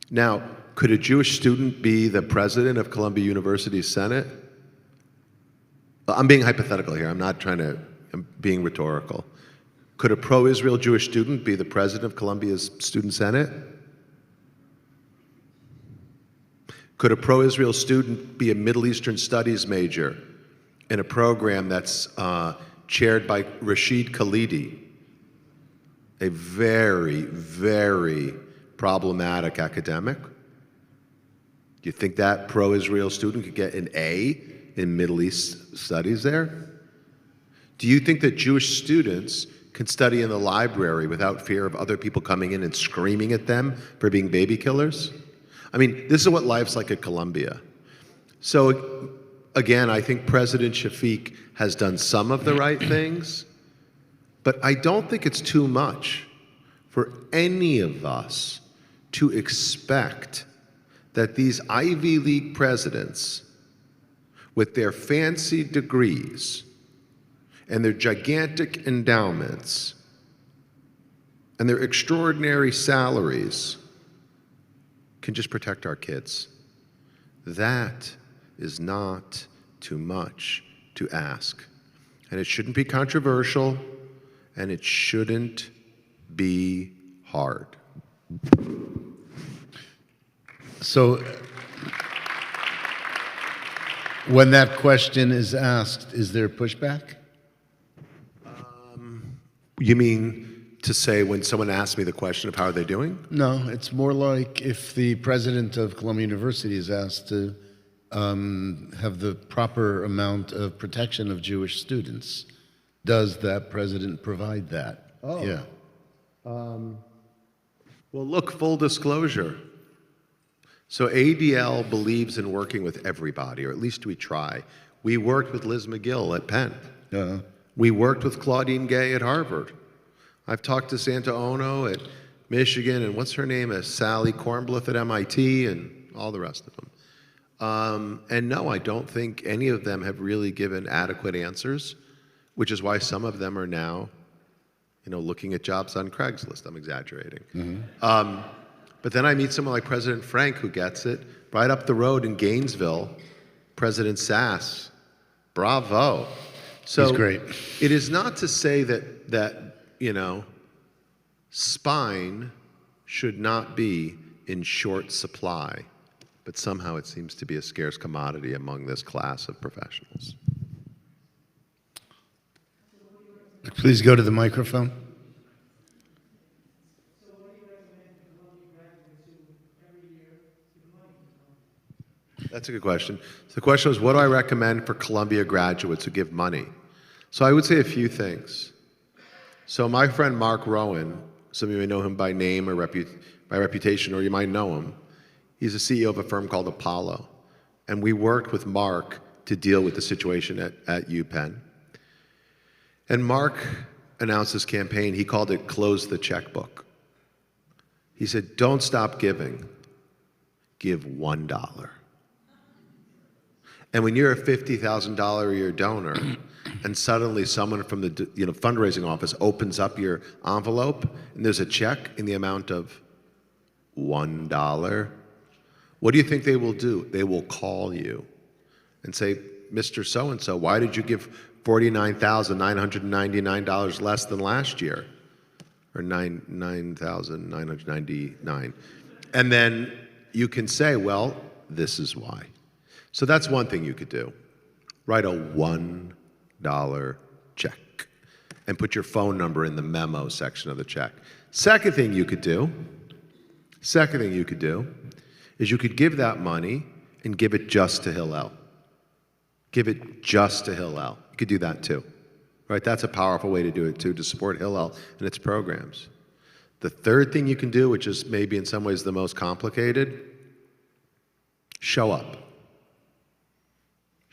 Now, could a Jewish student be the president of Columbia University's Senate? I'm being hypothetical here. I'm being rhetorical. Could a pro-Israel Jewish student be the president of Columbia's Student Senate? Could a pro-Israel student be a Middle Eastern Studies major in a program that's chaired by Rashid Khalidi, a very, very problematic academic? Do you think that pro-Israel student could get an A in Middle East Studies there? Do you think that Jewish students can study in the library without fear of other people coming in and screaming at them for being baby killers? I mean, this is what life's like at Columbia. So again, I think President Shafiq has done some of the right things, but I don't think it's too much for any of us to expect that these Ivy League presidents, with their fancy degrees and their gigantic endowments and their extraordinary salaries, can just protect our kids. That is not too much to ask. And it shouldn't be controversial, and it shouldn't be hard. So when that question is asked, is there pushback? You mean to say when someone asks me the question of how are they doing? No, it's more like if the president of Columbia University is asked to have the proper amount of protection of Jewish students. Does that president provide that? Oh. Yeah. Well, look, full disclosure. So ADL believes in working with everybody, or at least we try. We worked with Liz McGill at Penn. Uh-huh. We worked with Claudine Gay at Harvard. I've talked to Santa Ono at Michigan, and what's her name? Sally Kornbluth at MIT, and all the rest of them. And no, I don't think any of them have really given adequate answers, which is why some of them are now, looking at jobs on Craigslist. I'm exaggerating. But then I meet someone like President Frank who gets it. Right up the road in Gainesville, President Sass, bravo. So He's great. It is not to say that spine should not be in short supply, but somehow it seems to be a scarce commodity among this class of professionals. Please go to the microphone. That's a good question. So the question was, what do I recommend for Columbia graduates who give money? So I would say a few things. So my friend Mark Rowan, some of you may know him by name or by reputation, or you might know him. He's the CEO of a firm called Apollo. And we worked with Mark to deal with the situation at UPenn. And Mark announced this campaign. He called it Close the Checkbook. He said, don't stop giving. Give $1. And when you're a $50,000 a year donor, and suddenly someone from the fundraising office opens up your envelope, and there's a check in the amount of $1, what do you think they will do? They will call you and say, Mr. So-and-so, why did you give $49,999 less than last year? Or $9,999. And then you can say, well, this is why. So that's one thing you could do. Write a $1 check and put your phone number in the memo section of the check. Second thing you could do is you could give that money and give it just to Hillel. Give it just to Hillel. You could do that too. Right? That's a powerful way to do it too, to support Hillel and its programs. The third thing you can do, which is maybe in some ways the most complicated, show up.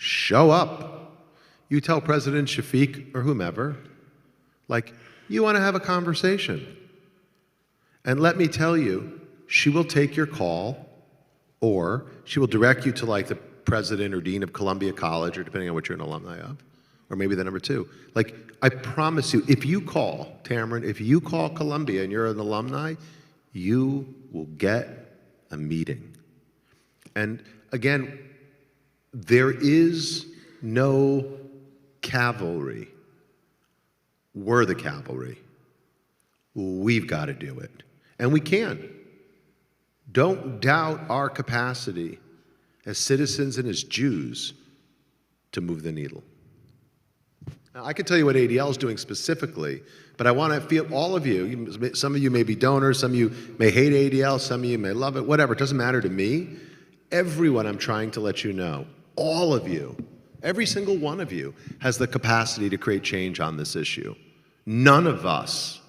Show up. You tell President Shafiq or whomever, you want to have a conversation. And let me tell you, she will take your call, or she will direct you to the president or dean of Columbia College, or depending on what you're an alumni of, or maybe the number two. I promise you, if you call, Tamron, if you call Columbia and you're an alumni, you will get a meeting. And again, there is no cavalry. We're the cavalry. We've got to do it. And we can. Don't doubt our capacity as citizens and as Jews to move the needle. Now, I can tell you what ADL is doing specifically, but I want to feel all of you, some of you may be donors, some of you may hate ADL, some of you may love it, whatever, it doesn't matter to me. Everyone, I'm trying to let you know, all of you, every single one of you has the capacity to create change on this issue. None of us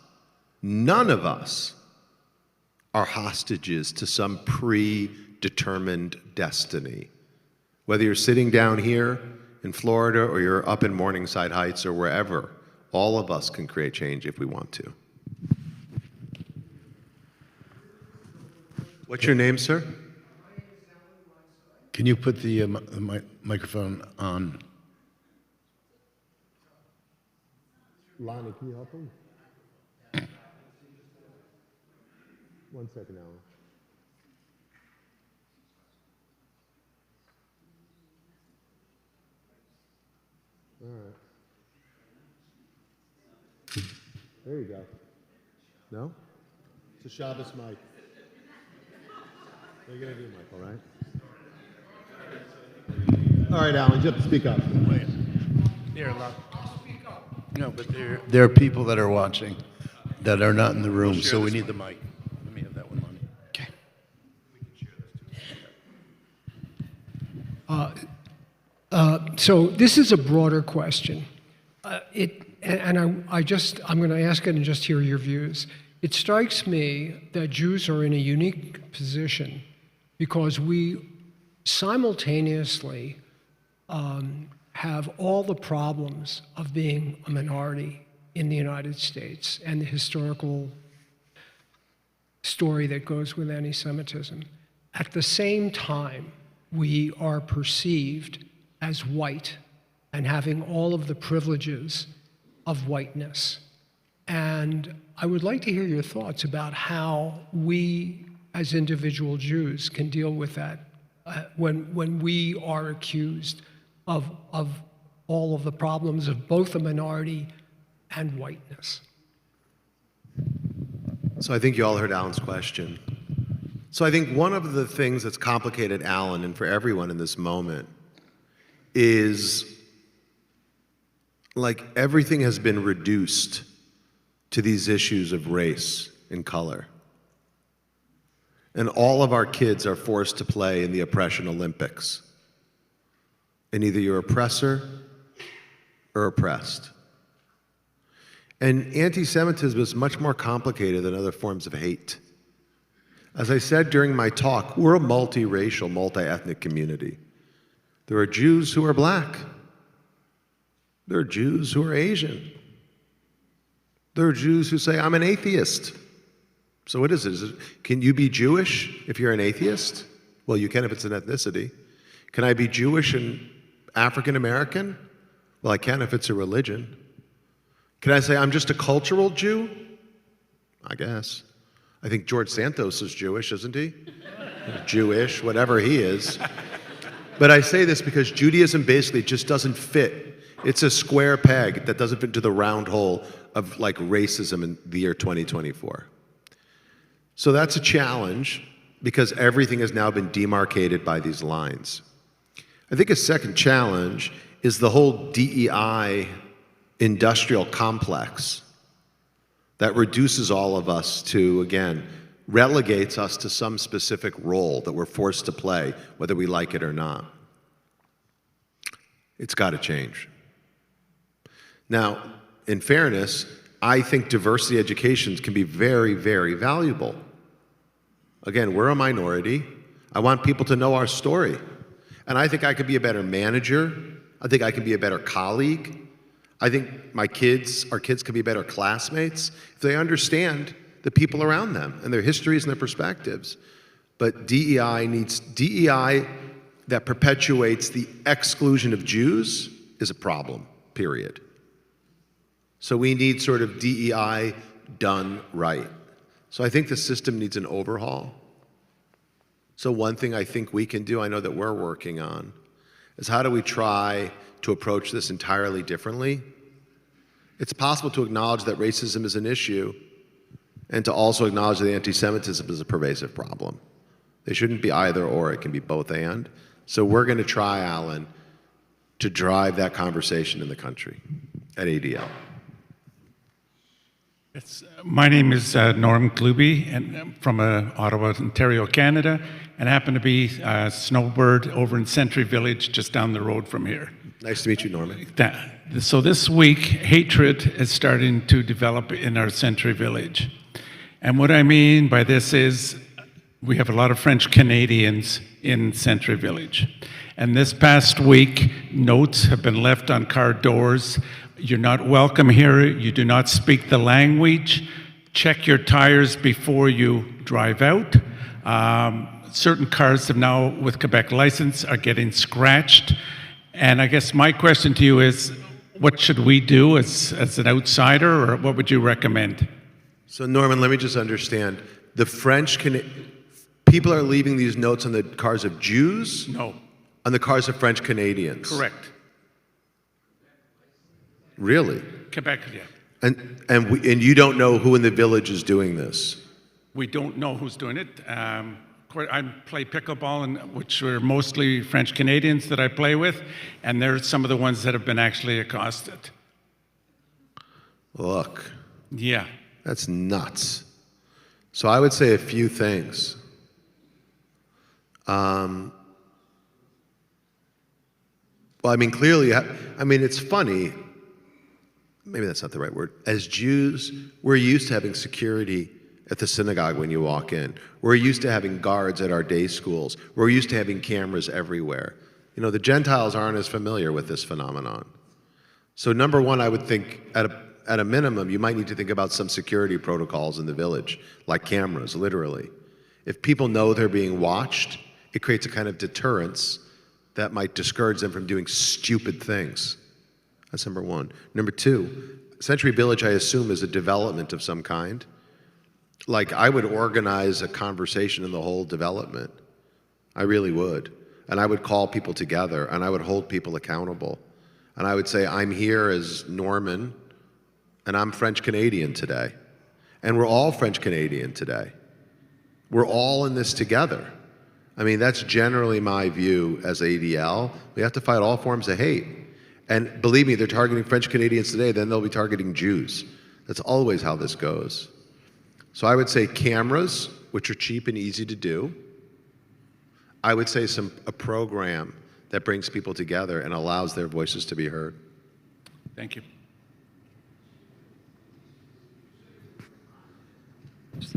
are hostages to some predetermined destiny. Whether you're sitting down here in Florida or you're up in Morningside Heights or wherever, all of us can create change if we want to. What's your name, sir? Can you put the microphone on? Lonnie, can you help him? 1 second, Alan. All right. There you go. No? It's a Shabbos mic. What are you going to do, Michael, right? All right, Alan, you have to speak up. Wait. Here, look. No, but there are people that are watching that are not in the room, so we need the mic. Let me have that one, Lonnie. Okay. So this is a broader question. I'm going to ask it and just hear your views. It strikes me that Jews are in a unique position because we simultaneously have all the problems of being a minority in the United States and the historical story that goes with anti-Semitism. At the same time, we are perceived as white and having all of the privileges of whiteness. And I would like to hear your thoughts about how we, as individual Jews, can deal with that when we are accused of all of the problems of both a minority and whiteness. So I think you all heard Alan's question. So I think one of the things that's complicated Alan and for everyone in this moment is like everything has been reduced to these issues of race and color. And all of our kids are forced to play in the oppression Olympics. And either you're oppressor or oppressed. And anti-Semitism is much more complicated than other forms of hate. As I said during my talk, we're a multiracial, multi-ethnic community. There are Jews who are black. There are Jews who are Asian. There are Jews who say, I'm an atheist. So what is it? Can you be Jewish if you're an atheist? Well, you can if it's an ethnicity. Can I be Jewish and African American? Well, I can if it's a religion. Can I say I'm just a cultural Jew? I guess. I think George Santos is Jewish, isn't he? Jewish, whatever he is. But I say this because Judaism basically just doesn't fit. It's a square peg that doesn't fit into the round hole of like racism in the year 2024. So that's a challenge because everything has now been demarcated by these lines. I think a second challenge is the whole DEI industrial complex that reduces all of us to, again, relegates us to some specific role that we're forced to play, whether we like it or not. It's got to change. Now, in fairness, I think diversity educations can be very, very valuable. Again, we're a minority. I want people to know our story. And I think I could be a better manager. I think I can be a better colleague. I think our kids can be better classmates if they understand the people around them and their histories and their perspectives. But DEI that perpetuates the exclusion of Jews is a problem, period. So we need sort of DEI done right. So I think the system needs an overhaul. So one thing I think we can do, I know that we're working on, is how do we try to approach this entirely differently? It's possible to acknowledge that racism is an issue and to also acknowledge that anti-Semitism is a pervasive problem. They shouldn't be either or, it can be both and. So we're going to try, Alan, to drive that conversation in the country at ADL. My name is Norm Kluby, and I'm from Ottawa, Ontario, Canada, and I happen to be a snowbird over in Sentry Village, just down the road from here. Nice to meet you, Norman. So this week, hatred is starting to develop in our Sentry Village. And what I mean by this is we have a lot of French Canadians in Sentry Village. And this past week, notes have been left on car doors. You're not welcome here. You do not speak the language. Check your tires before you drive out. Certain cars have now, with Quebec license, are getting scratched. And I guess my question to you is, what should we do as an outsider, or what would you recommend? So Norman, let me just understand. The people are leaving these notes on the cars of Jews? No. On the cars of French Canadians? Correct. Really? Quebec, yeah. And you don't know who in the village is doing this? We don't know who's doing it. I play pickleball, which are mostly French Canadians that I play with, and they're some of the ones that have been actually accosted. Look. Yeah. That's nuts. So I would say a few things. Well, I mean, clearly, it's funny. Maybe that's not the right word. As Jews, we're used to having security at the synagogue when you walk in. We're used to having guards at our day schools. We're used to having cameras everywhere. The Gentiles aren't as familiar with this phenomenon. So number one, I would think at a minimum, you might need to think about some security protocols in the village, like cameras, literally. If people know they're being watched, it creates a kind of deterrence that might discourage them from doing stupid things. That's number one. Number two, Century Village, I assume, is a development of some kind. Like, I would organize a conversation in the whole development. I really would. And I would call people together, and I would hold people accountable. And I would say, I'm here as Norman, and I'm French Canadian today. And we're all French Canadian today. We're all in this together. I mean, that's generally my view as ADL. We have to fight all forms of hate. And believe me, they're targeting French Canadians today, then they'll be targeting Jews. That's always how this goes. So I would say cameras, which are cheap and easy to do. I would say a program that brings people together and allows their voices to be heard. Thank you.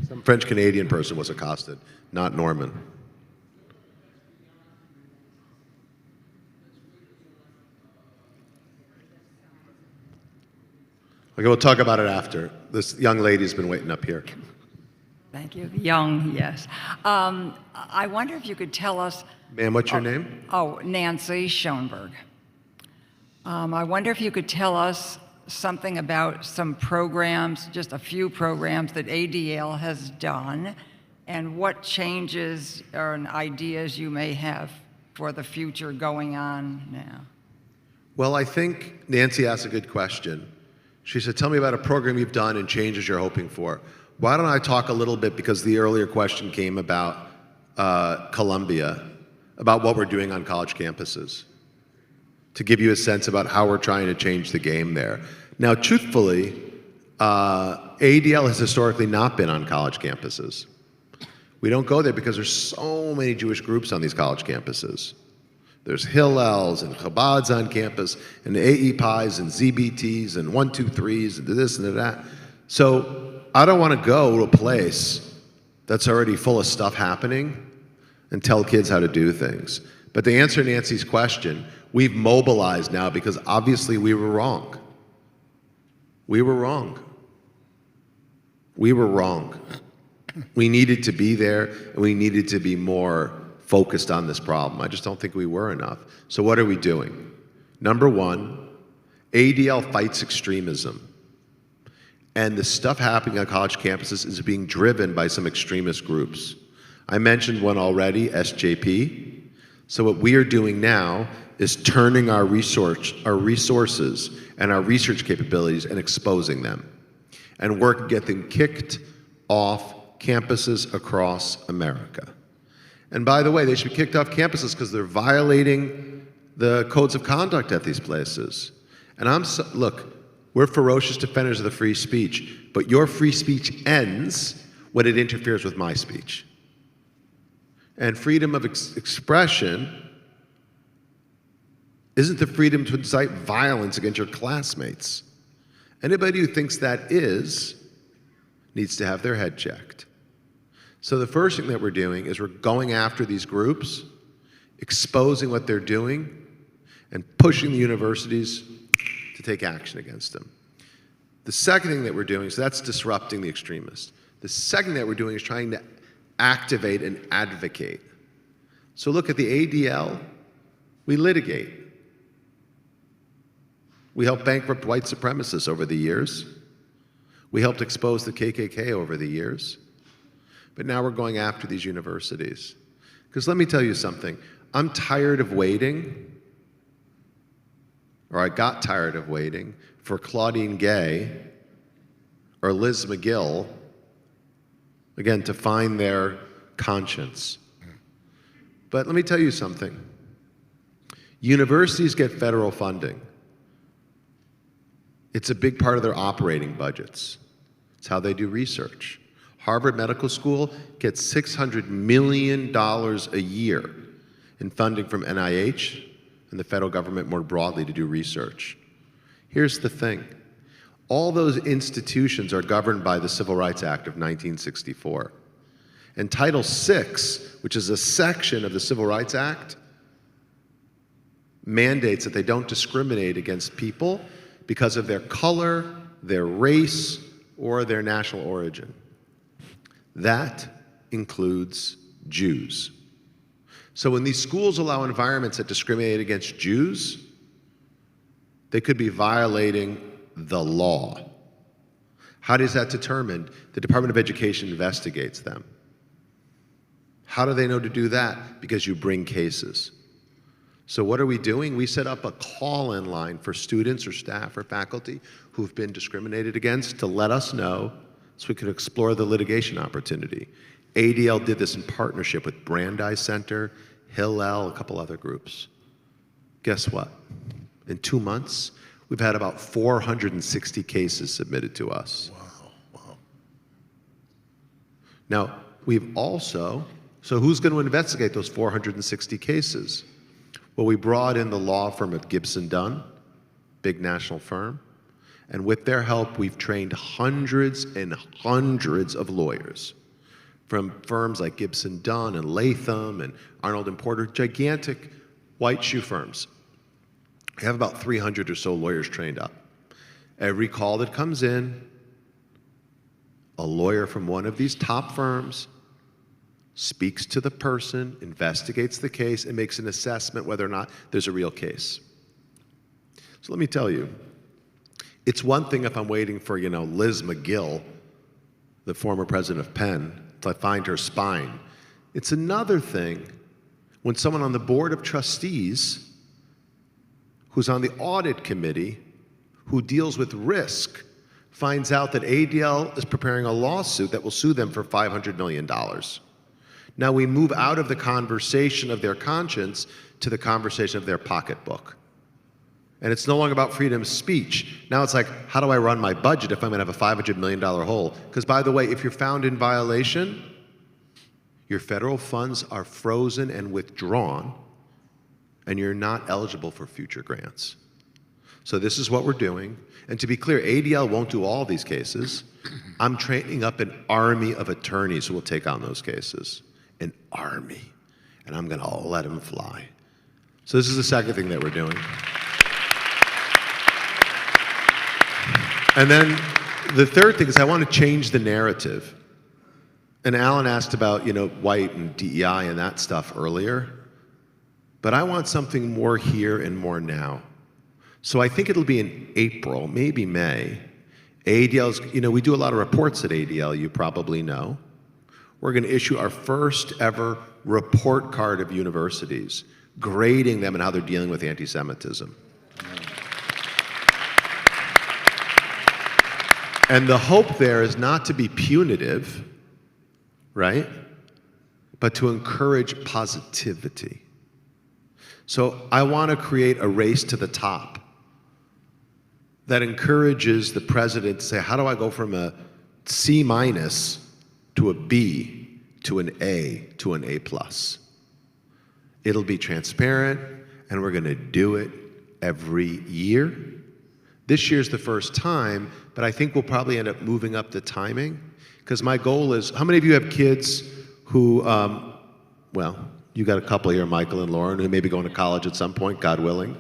Some French Canadian person was accosted, not Norman. Okay, we'll talk about it after. This young lady's been waiting up here. Thank you. Young, yes. I wonder if you could tell us. Ma'am, what's your name? Oh, Nancy Schoenberg. I wonder if you could tell us something about some programs, just a few programs that ADL has done, and what changes or ideas you may have for the future going on now. Well, I think Nancy asked a good question. She said, tell me about a program you've done and changes you're hoping for. Why don't I talk a little bit, because the earlier question came about Columbia, about what we're doing on college campuses, to give you a sense about how we're trying to change the game there. Now, truthfully, ADL has historically not been on college campuses. We don't go there because there's so many Jewish groups on these college campuses. There's Hillels and Chabads on campus, and AEPIs and ZBTs and 123s and this and that. So I don't want to go to a place that's already full of stuff happening and tell kids how to do things. But to answer Nancy's question, we've mobilized now because obviously we were wrong. We were wrong. We were wrong. We needed to be there, and we needed to be more focused on this problem. I just don't think we were enough. So what are we doing? Number one, ADL fights extremism. And the stuff happening on college campuses is being driven by some extremist groups. I mentioned one already, SJP. So what we are doing now is turning our resources and our research capabilities and exposing them, and work to get them kicked off campuses across America. And by the way, they should be kicked off campuses because they're violating the codes of conduct at these places. And look, we're ferocious defenders of the free speech, but your free speech ends when it interferes with my speech. And freedom of expression isn't the freedom to incite violence against your classmates. Anybody who thinks that needs to have their head checked. So the first thing that we're doing is we're going after these groups, exposing what they're doing, and pushing the universities to take action against them. The second thing that we're doing, so that's disrupting the extremists. The second thing that we're doing is trying to activate and advocate. So look at the ADL, we litigate. We helped bankrupt white supremacists over the years. We helped expose the KKK over the years. But now we're going after these universities. Because let me tell you something, I'm tired of waiting, or I got tired of waiting, for Claudine Gay or Liz McGill, again, to find their conscience. But let me tell you something. Universities get federal funding. It's a big part of their operating budgets. It's how they do research. Harvard Medical School gets $600 million a year in funding from NIH and the federal government more broadly to do research. Here's the thing. All those institutions are governed by the Civil Rights Act of 1964. And Title VI, which is a section of the Civil Rights Act, mandates that they don't discriminate against people because of their color, their race, or their national origin. That includes Jews. So when these schools allow environments that discriminate against Jews, they could be violating the law. How is that determined? The Department of Education investigates them. How do they know to do that? Because you bring cases. So what are we doing? We set up a call-in line for students or staff or faculty who've been discriminated against to let us know so we can explore the litigation opportunity. ADL did this in partnership with Brandeis Center, Hillel, a couple other groups. Guess what? In 2 months, we've had about 460 cases submitted to us. Wow. Now, we've also, so who's going to investigate those 460 cases? Well, we brought in the law firm of Gibson Dunn, big national firm, and with their help, we've trained hundreds and hundreds of lawyers from firms like Gibson Dunn and Latham and Arnold and Porter, gigantic white shoe firms. We have about 300 or so lawyers trained up. Every call that comes in, a lawyer from one of these top firms speaks to the person, investigates the case, and makes an assessment whether or not there's a real case. So let me tell you, it's one thing if I'm waiting for, Liz McGill, the former president of Penn, to find her spine. It's another thing when someone on the board of trustees who's on the audit committee who deals with risk finds out that ADL is preparing a lawsuit that will sue them for $500 million. Now we move out of the conversation of their conscience to the conversation of their pocketbook. And it's no longer about freedom of speech. Now it's like, how do I run my budget if I'm going to have a $500 million hole? Because by the way, if you're found in violation, your federal funds are frozen and withdrawn, and you're not eligible for future grants. So this is what we're doing. And to be clear, ADL won't do all these cases. I'm training up an army of attorneys who will take on those cases. An army. And I'm going to let them fly. So this is the second thing that we're doing. And then the third thing is I want to change the narrative. And Alan asked about, white and DEI and that stuff earlier. But I want something more here and more now. So I think it'll be in April, maybe May. ADL's, we do a lot of reports at ADL, you probably know. We're going to issue our first ever report card of universities, grading them and how they're dealing with anti-Semitism. And the hope there is not to be punitive, right? But to encourage positivity. So I want to create a race to the top that encourages the president to say, how do I go from a C- to a B, to an A, to an A+. It'll be transparent, and we're going to do it every year. This year's the first time, but I think we'll probably end up moving up the timing, because my goal is, how many of you have kids who, you got a couple here, Michael and Lauren, who may be going to college at some point, God willing.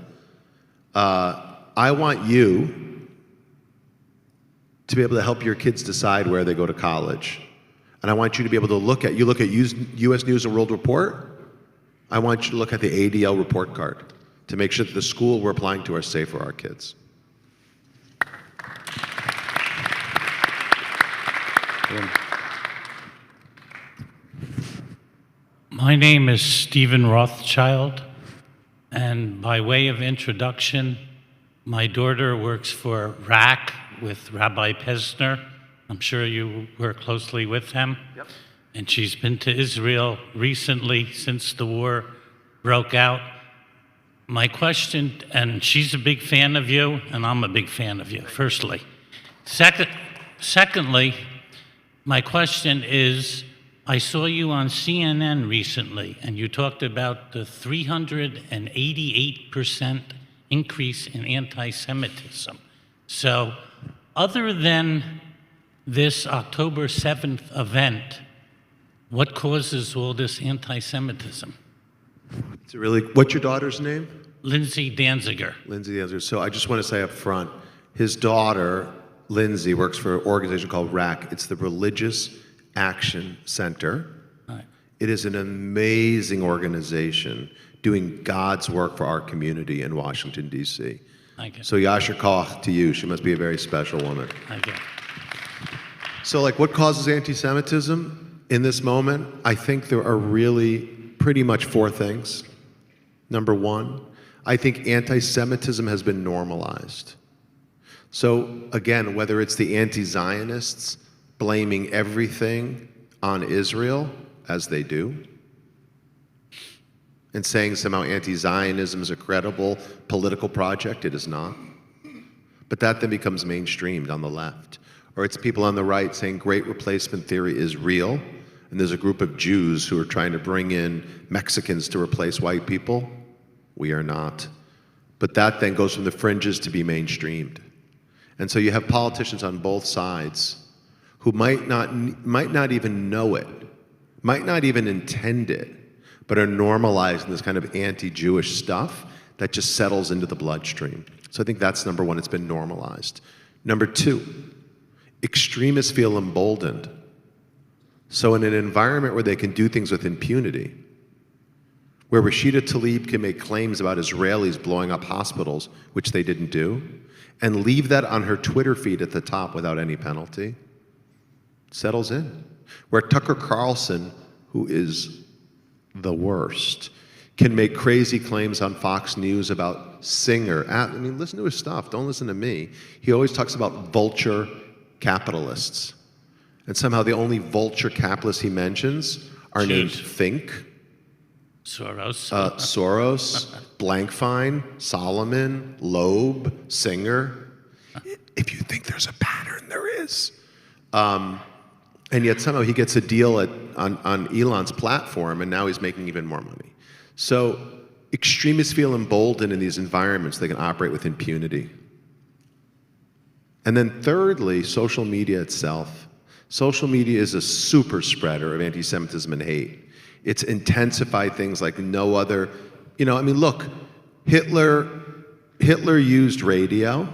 I want you to be able to help your kids decide where they go to college. And I want you to be able to look at U.S. News and World Report. I want you to look at the ADL report card to make sure that the school we're applying to are safe for our kids. My name is Stephen Rothschild, and by way of introduction, my daughter works for RAC with Rabbi Pesner. I'm sure you work closely with him. Yep. And she's been to Israel recently since the war broke out. My question, and she's a big fan of you, and I'm a big fan of you, firstly. Secondly, my question is, I saw you on CNN recently, and you talked about the 388% increase in anti-Semitism. So, other than this October 7th event, what causes all this anti-Semitism? What's your daughter's name? Lindsay Danziger. Lindsay Danziger. So I just want to say up front, his daughter Lindsay works for an organization called RAC. It's the Religious Action Center. Right. It is an amazing organization doing God's work for our community in Washington, D.C. Thank you. So Yasher Koch to you. She must be a very special woman. Thank you. So, like, what causes anti-Semitism in this moment? I think there are really pretty much four things. Number one, I think anti-Semitism has been normalized. So, again, whether it's the anti-Zionists blaming everything on Israel, as they do, and saying somehow anti-Zionism is a credible political project, it is not. But that then becomes mainstreamed on the left. Or it's people on the right saying great replacement theory is real, and there's a group of Jews who are trying to bring in Mexicans to replace white people. We are not. But that then goes from the fringes to be mainstreamed. And so you have politicians on both sides who might not even know it, might not even intend it, but are normalizing this kind of anti-Jewish stuff that just settles into the bloodstream. So I think that's number one, it's been normalized. Number two, extremists feel emboldened. So in an environment where they can do things with impunity, where Rashida Tlaib can make claims about Israelis blowing up hospitals, which they didn't do, and leave that on her Twitter feed at the top without any penalty, settles in. Where Tucker Carlson, who is the worst, can make crazy claims on Fox News about Singer. I mean, listen to his stuff. Don't listen to me. He always talks about vulture capitalists. And somehow the only vulture capitalists he mentions are named Fink, Soros. Soros, Blankfein, Solomon, Loeb, Singer. If you think there's a pattern, there is. And yet somehow he gets a deal on Elon's platform, and now he's making even more money. So extremists feel emboldened in these environments. They can operate with impunity. And then thirdly, social media itself. Social media is a super spreader of anti-Semitism and hate. It's intensified things like no other, I mean, look, Hitler used radio,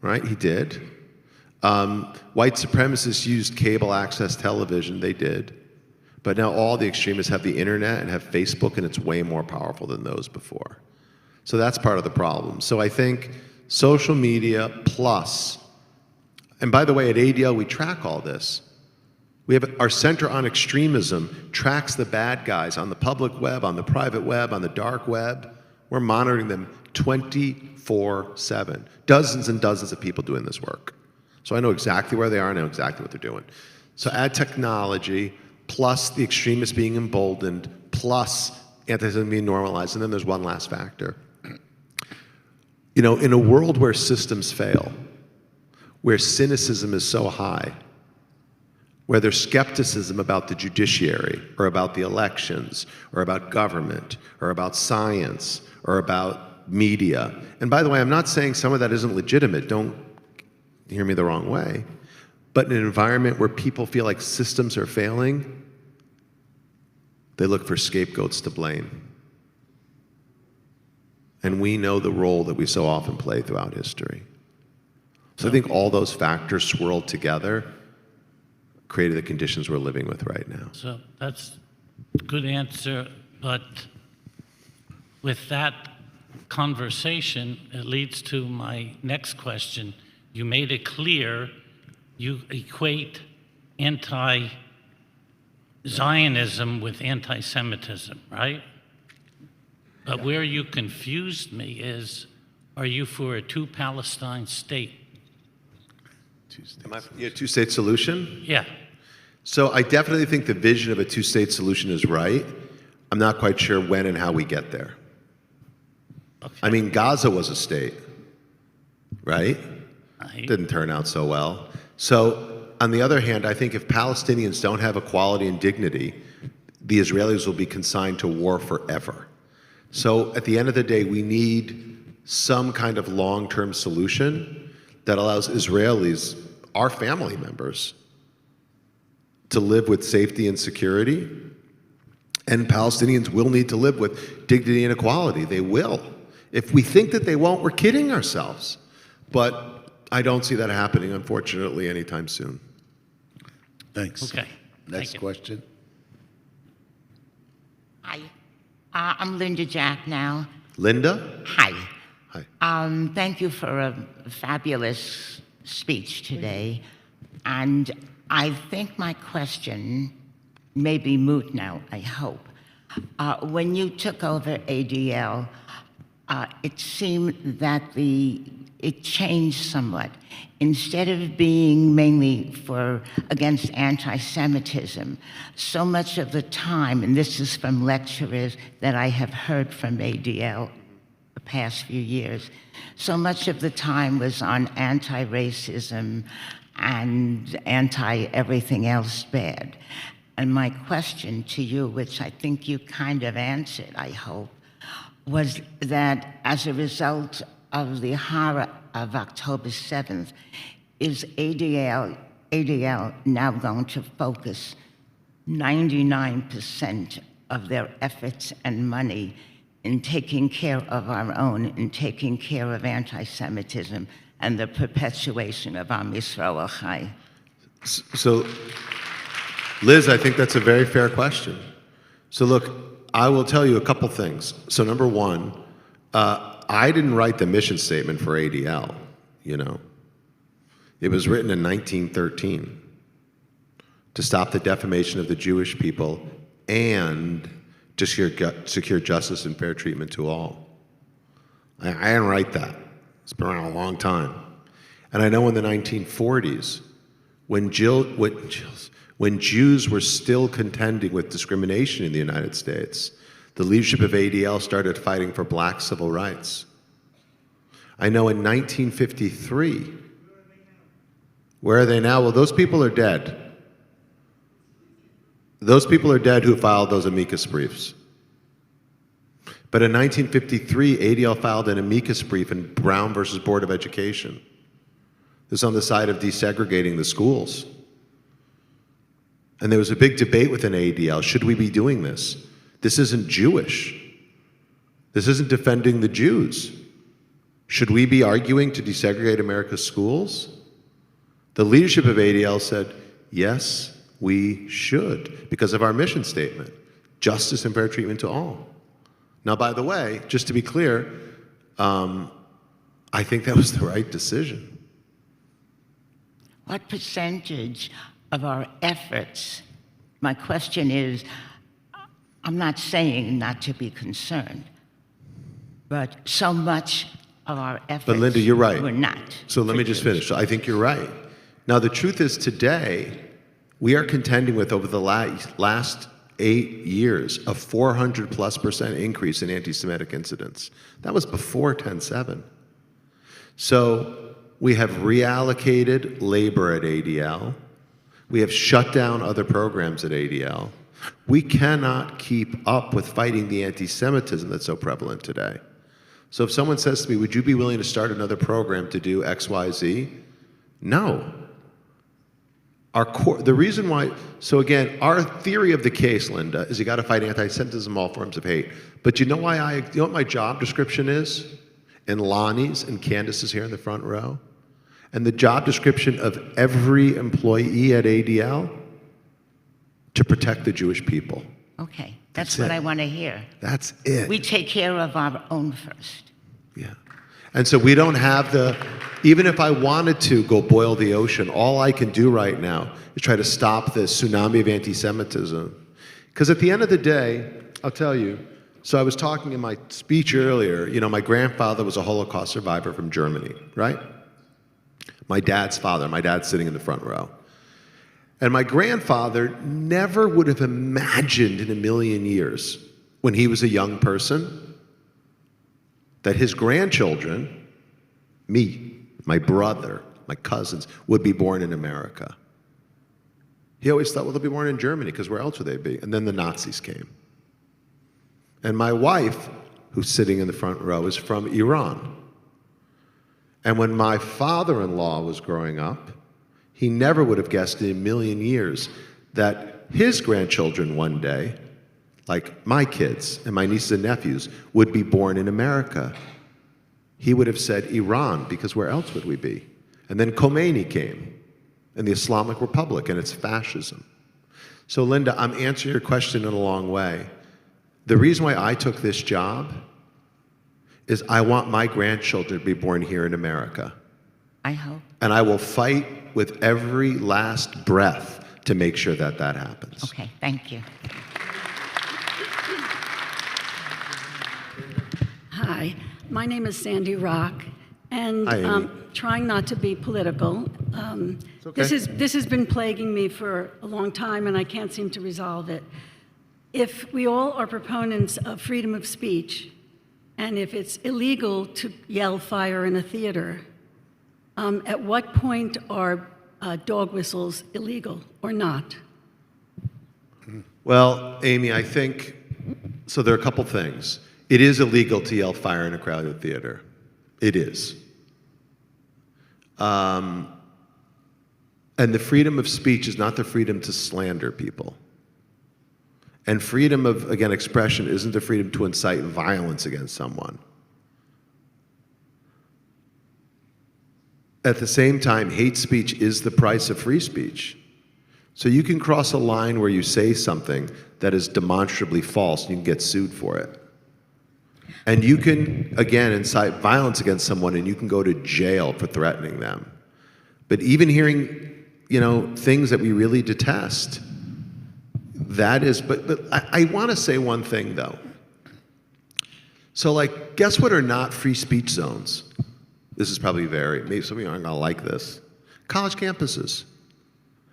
right? He did. White supremacists used cable access television, they did. But now all the extremists have the internet and have Facebook, and it's way more powerful than those before. So that's part of the problem. So I think social media plus, and by the way, at ADL we track all this. We have our Center on Extremism tracks the bad guys on the public web, on the private web, on the dark web. We're monitoring them 24/7. Dozens and dozens of people doing this work. So I know exactly where they are, I know exactly what they're doing. So add technology, plus the extremists being emboldened, plus anti-Semitism being normalized, and then there's one last factor. In a world where systems fail, where cynicism is so high, where there's skepticism about the judiciary, or about the elections, or about government, or about science, or about media. And by the way, I'm not saying some of that isn't legitimate, don't hear me the wrong way. But in an environment where people feel like systems are failing, they look for scapegoats to blame. And we know the role that we so often play throughout history. So I think all those factors swirled together created the conditions we're living with right now. So that's a good answer, but with that conversation, it leads to my next question. You made it clear you equate anti-Zionism with anti-Semitism, right? But where you confused me is, are you for a two-Palestine state? Two-state solution? Yeah. So I definitely think the vision of a two-state solution is right. I'm not quite sure when and how we get there. Okay. I mean, Gaza was a state, right? Right. Didn't turn out so well. So on the other hand, I think if Palestinians don't have equality and dignity, the Israelis will be consigned to war forever. So at the end of the day, we need some kind of long-term solution that allows Israelis, our family members, to live with safety and security. And Palestinians will need to live with dignity and equality. They will. If we think that they won't, we're kidding ourselves. But I don't see that happening, unfortunately, anytime soon. Thanks. Okay. Next Thank you. question. Hi, I'm Linda Jack now. Linda? Hi. Hi. Thank you for a fabulous speech today. And I think my question may be moot now, I hope. When you took over ADL, it seemed that it changed somewhat. Instead of being mainly against anti-Semitism, so much of the time, and this is from lecturers that I have heard from ADL the past few years, so much of the time was on anti-racism and anti-everything else bad. And my question to you, which I think you kind of answered, I hope, was that as a result of the horror of October 7th, is ADL now going to focus 99% of their efforts and money in taking care of our own, in taking care of anti-Semitism and the perpetuation of Am Yisrael Chai? So, Liz, I think that's a very fair question. So look, I will tell you a couple things. So number one, I didn't write the mission statement for ADL, you know. It was written in 1913 to stop the defamation of the Jewish people and to secure justice and fair treatment to all. I didn't write that. It's been around a long time. And I know in the 1940s, when Jews were still contending with discrimination in the United States, the leadership of ADL started fighting for black civil rights. I know in 1953, where are they now? Well, those people are dead. Those people are dead who filed those amicus briefs. But in 1953, ADL filed an amicus brief in Brown versus Board of Education. This is on the side of desegregating the schools. And there was a big debate within ADL. Should we be doing this? This isn't Jewish. This isn't defending the Jews. Should we be arguing to desegregate America's schools? The leadership of ADL said, yes, we should, because of our mission statement, justice and fair treatment to all. Now, by the way, just to be clear, I think that was the right decision. What percentage of our efforts, my question is, I'm not saying not to be concerned, but so much of our efforts But Linda, you're right. were not. So let me just finish. So I think you're right. Now, the truth is today, we are contending with, over the last 8 years, a 400+% increase in anti-Semitic incidents. That was before 10/7. So we have reallocated labor at ADL. We have shut down other programs at ADL. We cannot keep up with fighting the anti-Semitism that's so prevalent today. So if someone says to me, would you be willing to start another program to do X, Y, Z? No. The reason why, so again, our theory of the case, Linda, is you got to fight anti-Semitism, all forms of hate. But you know you know what my job description is? And Lonnie's and Candace's here in the front row. And the job description of every employee at ADL? To protect the Jewish people. Okay, that's it. what I want to hear. That's it. We take care of our own first. Yeah. And so we don't have even if I wanted to go boil the ocean, all I can do right now is try to stop this tsunami of anti-Semitism. Because at the end of the day, I'll tell you, so I was talking in my speech earlier, you know, my grandfather was a Holocaust survivor from Germany, right? My dad's sitting in the front row. And my grandfather never would have imagined in a million years, when he was a young person, that his grandchildren, me, my brother, my cousins, would be born in America. He always thought, well, they'll be born in Germany, because where else would they be? And then the Nazis came. And my wife, who's sitting in the front row, is from Iran. And when my father-in-law was growing up, he never would have guessed in a million years that his grandchildren one day, like my kids and my nieces and nephews, would be born in America. He would have said Iran, because where else would we be? And then Khomeini came, and the Islamic Republic, and it's fascism. So Linda, I'm answering your question in a long way. The reason why I took this job is I want my grandchildren to be born here in America. I hope. And I will fight with every last breath to make sure that that happens. Okay, thank you. Hi, my name is Sandy Rock, and Hi, Amy. trying not to be political. okay. This has been plaguing me for a long time, and I can't seem to resolve it. If we all are proponents of freedom of speech, and if it's illegal to yell fire in a theater, at what point are dog whistles illegal or not? Well, Amy, I think, so there are a couple things. It is illegal to yell fire in a crowded theater. It is. And the freedom of speech is not the freedom to slander people. And freedom of, again, expression isn't the freedom to incite violence against someone. At the same time, hate speech is the price of free speech. So you can cross a line where you say something that is demonstrably false and you can get sued for it. And you can, again, incite violence against someone and you can go to jail for threatening them. But even hearing, things that we really detest, that is, but I want to say one thing though. So guess what are not free speech zones? This is probably maybe some of you aren't gonna like this. College campuses.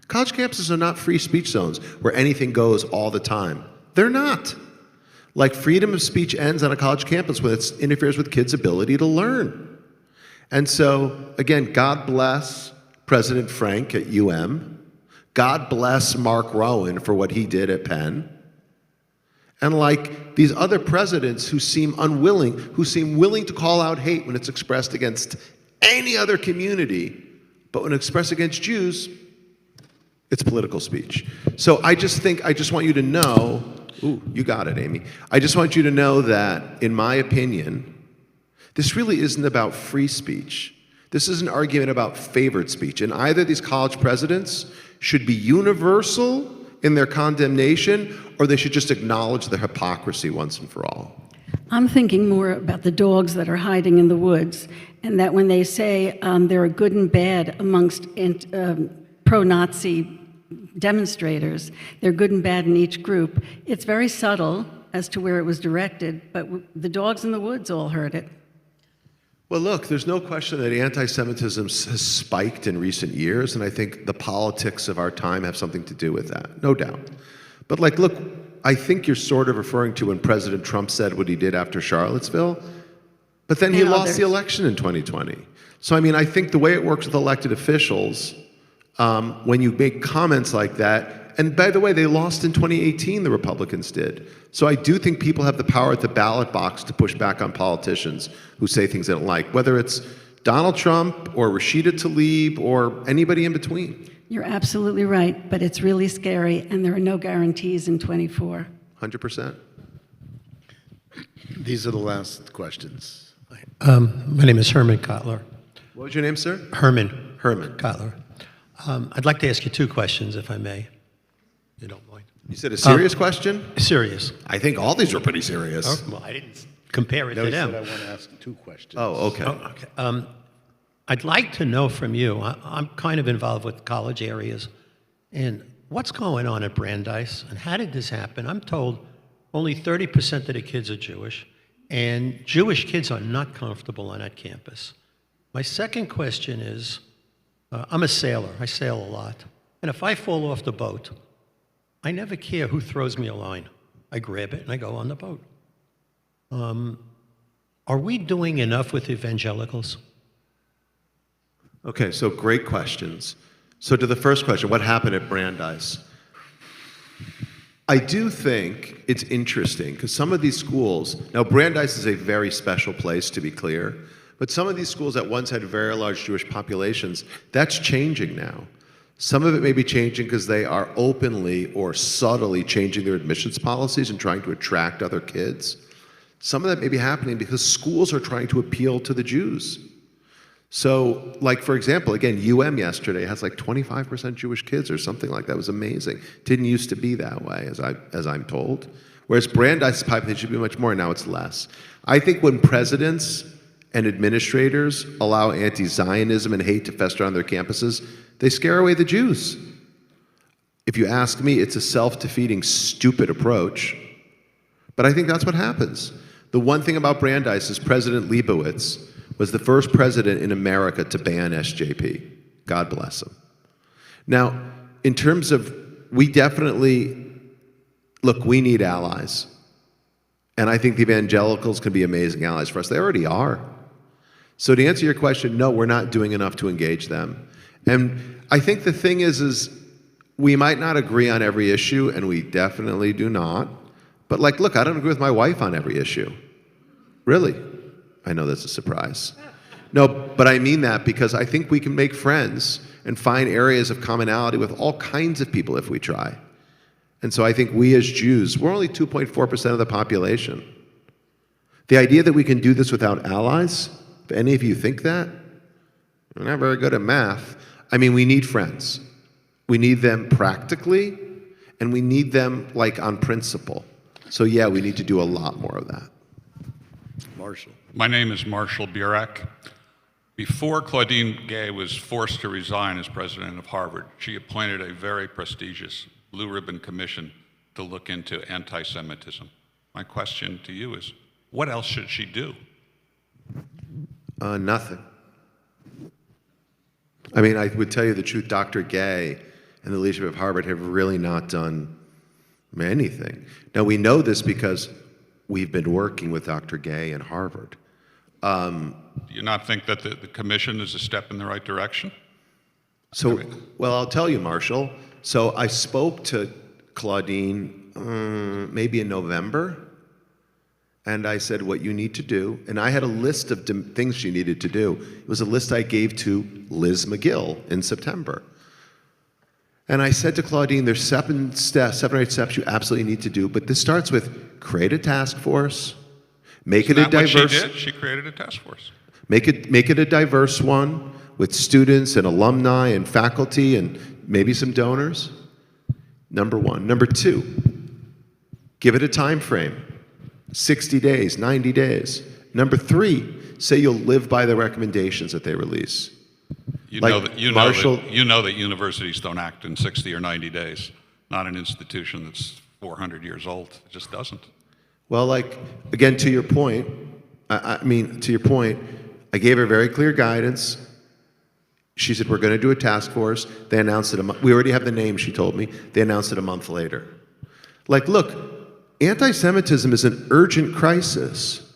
College campuses are not free speech zones where anything goes all the time. They're not. Freedom of speech ends on a college campus when it interferes with kids' ability to learn. And so, again, God bless President Frank at UM. God bless Mark Rowan for what he did at Penn. And these other presidents who seem willing to call out hate when it's expressed against any other community, but when expressed against Jews, it's political speech. So I just want you to know, ooh, you got it, Amy. I just want you to know that, in my opinion, this really isn't about free speech. This is an argument about favored speech. And either these college presidents should be universal in their condemnation, or they should just acknowledge their hypocrisy once and for all. I'm thinking more about the dogs that are hiding in the woods, and that when they say there are good and bad amongst pro-Nazi demonstrators, they're good and bad in each group. It's very subtle as to where it was directed, but the dogs in the woods all heard it. Well, look, there's no question that anti-Semitism has spiked in recent years, and I think the politics of our time have something to do with that, no doubt. But look, I think you're sort of referring to when President Trump said what he did after Charlottesville, but then he lost the election in 2020. So, I think the way it works with elected officials, when you make comments like that, and by the way, they lost in 2018, the Republicans did. So I do think people have the power at the ballot box to push back on politicians who say things they don't like, whether it's Donald Trump or Rashida Tlaib or anybody in between. You're absolutely right, but it's really scary, and there are no guarantees in 24. 100%. These are the last questions. My name is Herman Kotler. What was your name, sir? Herman Herman. Kotler. I'd like to ask you two questions, if I may. You don't mind? You said a serious question? Serious. I think all these are pretty serious. Oh, well, I didn't compare it No, to he said them. I want to ask two questions. Oh, okay. Oh, okay. I'd like to know from you, I'm kind of involved with college areas, and what's going on at Brandeis, and how did this happen? I'm told only 30% of the kids are Jewish, and Jewish kids are not comfortable on that campus. My second question is, I'm a sailor. I sail a lot. And if I fall off the boat, I never care who throws me a line. I grab it and I go on the boat. Are we doing enough with evangelicals? Okay, so great questions. So to the first question, what happened at Brandeis? I do think it's interesting because some of these schools, now Brandeis is a very special place to be clear, but some of these schools that once had very large Jewish populations, that's changing now. Some of it may be changing because they are openly or subtly changing their admissions policies and trying to attract other kids. Some of that may be happening because schools are trying to appeal to the Jews. So, like, for example, again, yesterday has like 25% Jewish kids or something like that. It was amazing. Didn't used to be that way, as I'm told. Whereas Brandeis' population should be much more, now it's less. I think when presidents and administrators allow anti-Zionism and hate to fester on their campuses, they scare away the Jews. If you ask me, it's a self-defeating, stupid approach. But I think that's what happens. The one thing about Brandeis is President Leibowitz was the first president in America to ban SJP. God bless him. Now, in terms of, we need allies. And I think the evangelicals can be amazing allies for us. They already are. So to answer your question, no, we're not doing enough to engage them. And I think the thing is we might not agree on every issue, and we definitely do not. But like, look, I don't agree with my wife on every issue. Really. I know that's a surprise. No, but I mean that because I think we can make friends and find areas of commonality with all kinds of people if we try. And so I think we as Jews, we're only 2.4% of the population. The idea that we can do this without allies, if any of you think that, we're not very good at math. I mean, we need friends. We need them practically, and we need them like on principle. So yeah, we need to do a lot more of that. Marshall. My name is Marshall Burek. Before Claudine Gay was forced to resign as president of Harvard, she appointed a very prestigious Blue Ribbon Commission to look into anti-Semitism. My question to you is, what else should she do? Nothing. I mean, I would tell you the truth, Dr. Gay and the leadership of Harvard have really not done anything. Now, we know this because we've been working with Dr. Gay and Harvard. Do you not think that the commission is a step in the right direction? Well, I'll tell you, Marshall. So I spoke to Claudine maybe in November, and I said what you need to do, and I had a list of things she needed to do. It was a list I gave to Liz McGill in September. And I said to Claudine, there's 7 or 8 steps you absolutely need to do, but this starts with create a task force, make it a diverse. What she did? She created a task force. Make it a diverse one with students and alumni and faculty and maybe some donors. Number 1. Number 2, give it a time frame. 60 days, 90 days. Number 3, say you'll live by the recommendations that they release. You know that universities don't act in 60 or 90 days. Not an institution that's 400 years old. It just doesn't. Well, again, to your point, I gave her very clear guidance. She said, we're going to do a task force. They announced it. We already have the name, she told me. They announced it a month later. Look, anti-Semitism is an urgent crisis.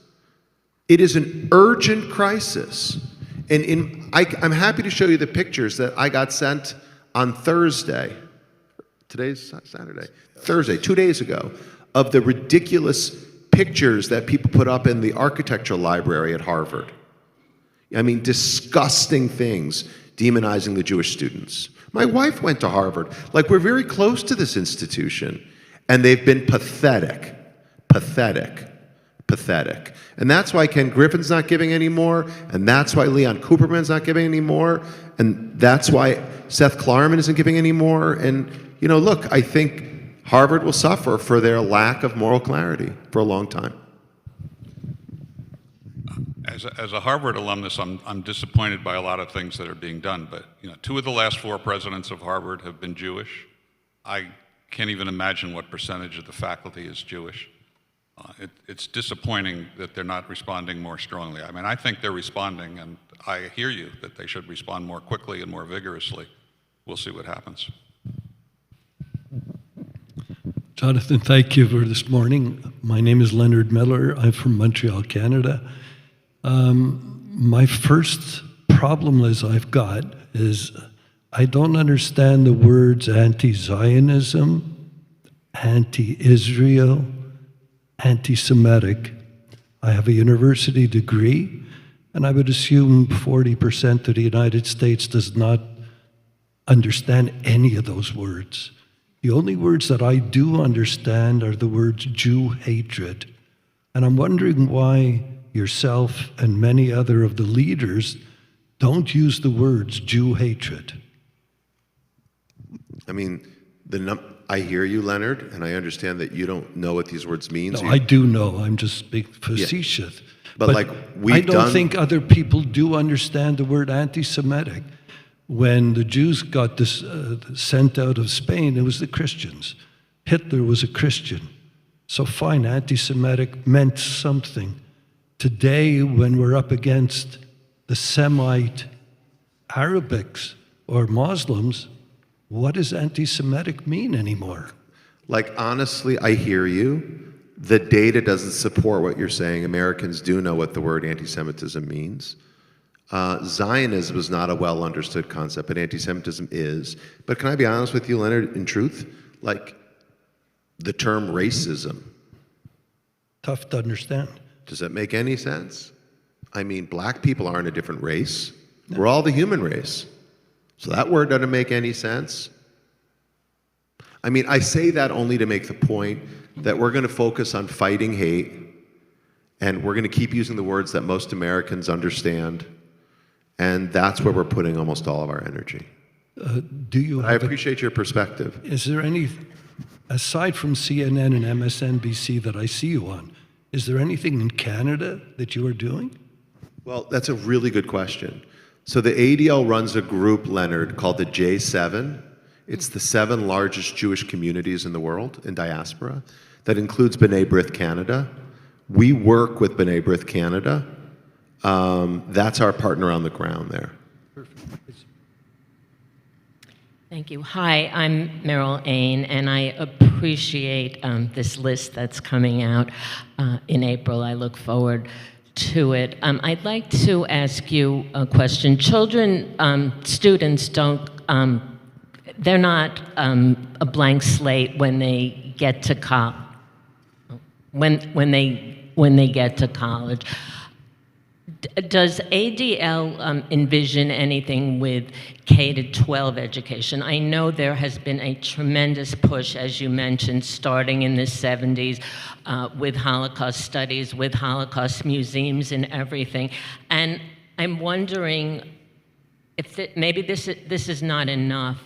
It is an urgent crisis. And I'm happy to show you the pictures that I got sent on Thursday. Today's Saturday. Thursday, 2 days ago, of the ridiculous pictures that people put up in the architecture library at Harvard. I mean, disgusting things demonizing the Jewish students. My wife went to Harvard. We're very close to this institution. And they've been pathetic. And that's why Ken Griffin's not giving anymore, and that's why Leon Cooperman's not giving anymore, and that's why Seth Klarman isn't giving anymore. And, look, I think Harvard will suffer for their lack of moral clarity for a long time. As a Harvard alumnus, I'm disappointed by a lot of things that are being done, but 2 of the last 4 presidents of Harvard have been Jewish. I can't even imagine what percentage of the faculty is Jewish. It's disappointing that they're not responding more strongly. I mean, I think they're responding, and I hear you that they should respond more quickly and more vigorously. We'll see what happens. Jonathan, thank you for this morning. My name is Leonard Miller. I'm from Montreal, Canada. My first problem as I've got is I don't understand the words anti-Zionism, anti-Israel, anti-Semitic. I have a university degree, and I would assume 40% of the United States does not understand any of those words. The only words that I do understand are the words Jew hatred. And I'm wondering why yourself and many other of the leaders Don't use the words Jew hatred. I mean, I hear you, Leonard, and I understand that you don't know what these words mean. No, I do know. I'm just being facetious. But like, I don't think other people do understand the word anti-Semitic. When the Jews got sent out of Spain, it was the Christians. Hitler was a Christian. So fine, anti-Semitic meant something. Today, when we're up against the Semite Arabics or Muslims, what does anti-Semitic mean anymore? Like, honestly, I hear you. The data doesn't support what you're saying. Americans do know what the word anti-Semitism means. Zionism is not a well understood concept, but anti-Semitism is. But can I be honest with you, Leonard, in truth? Like, the term racism. Tough to understand. Does that make any sense? I mean, black people aren't a different race. We're all the human race. So that word doesn't make any sense. I mean, I say that only to make the point that we're going to focus on fighting hate, and we're going to keep using the words that most Americans understand, and that's where we're putting almost all of our energy. I appreciate your perspective. Is there any, aside from CNN and MSNBC that I see you on, is there anything in Canada that you are doing? Well, that's a really good question. So the ADL runs a group, Leonard, called the J7. It's the 7 largest Jewish communities in the world, in diaspora. That includes B'nai B'rith Canada. We work with B'nai B'rith Canada. That's our partner on the ground there. Thank you. Hi, I'm Meryl Ain, and I appreciate this list that's coming out in April. I look forward to it. I'd like to ask you a question. Students don't, they're not a blank slate when they get to when they get to college. Does ADL envision anything with K-12 education? I know there has been a tremendous push, as you mentioned, starting in the 70s with Holocaust studies, with Holocaust museums and everything. And I'm wondering if maybe this is not enough.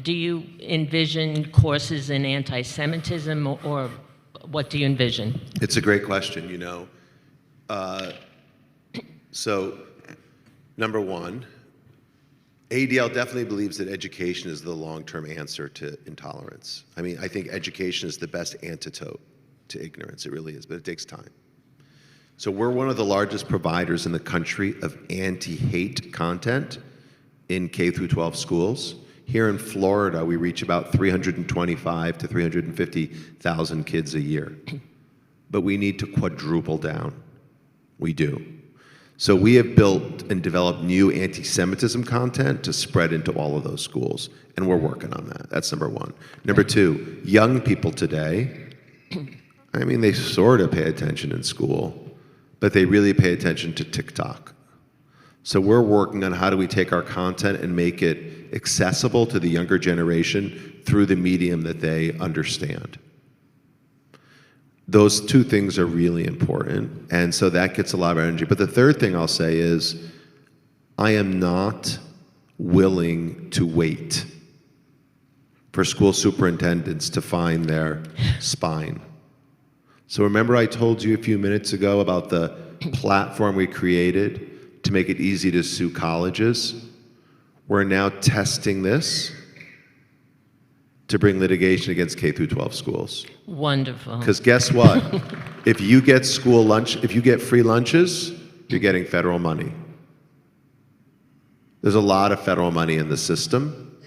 Do you envision courses in anti-Semitism, or what do you envision? It's a great question, you know. So, number one, ADL definitely believes that education is the long-term answer to intolerance. I mean, I think education is the best antidote to ignorance. It really is, but it takes time. So we're one of the largest providers in the country of anti-hate content in K through 12 schools. Here in Florida, we reach about 325 to 350,000 kids a year. But we need to quadruple down. We do. So we have built and developed new anti-Semitism content to spread into all of those schools, and we're working on that. That's number one. Number two, young people today, I mean, they sort of pay attention in school, but they really pay attention to TikTok. So we're working on how do we take our content and make it accessible to the younger generation through the medium that they understand. Those two things are really important, and so that gets a lot of energy. But the third thing I'll say is, I am not willing to wait for school superintendents to find their spine. So remember I told you a few minutes ago about the platform we created to make it easy to sue colleges? We're now testing this to bring litigation against K through 12 schools. Wonderful. Because guess what? If you get school lunch, if you get free lunches, you're getting federal money. There's a lot of federal money in the system.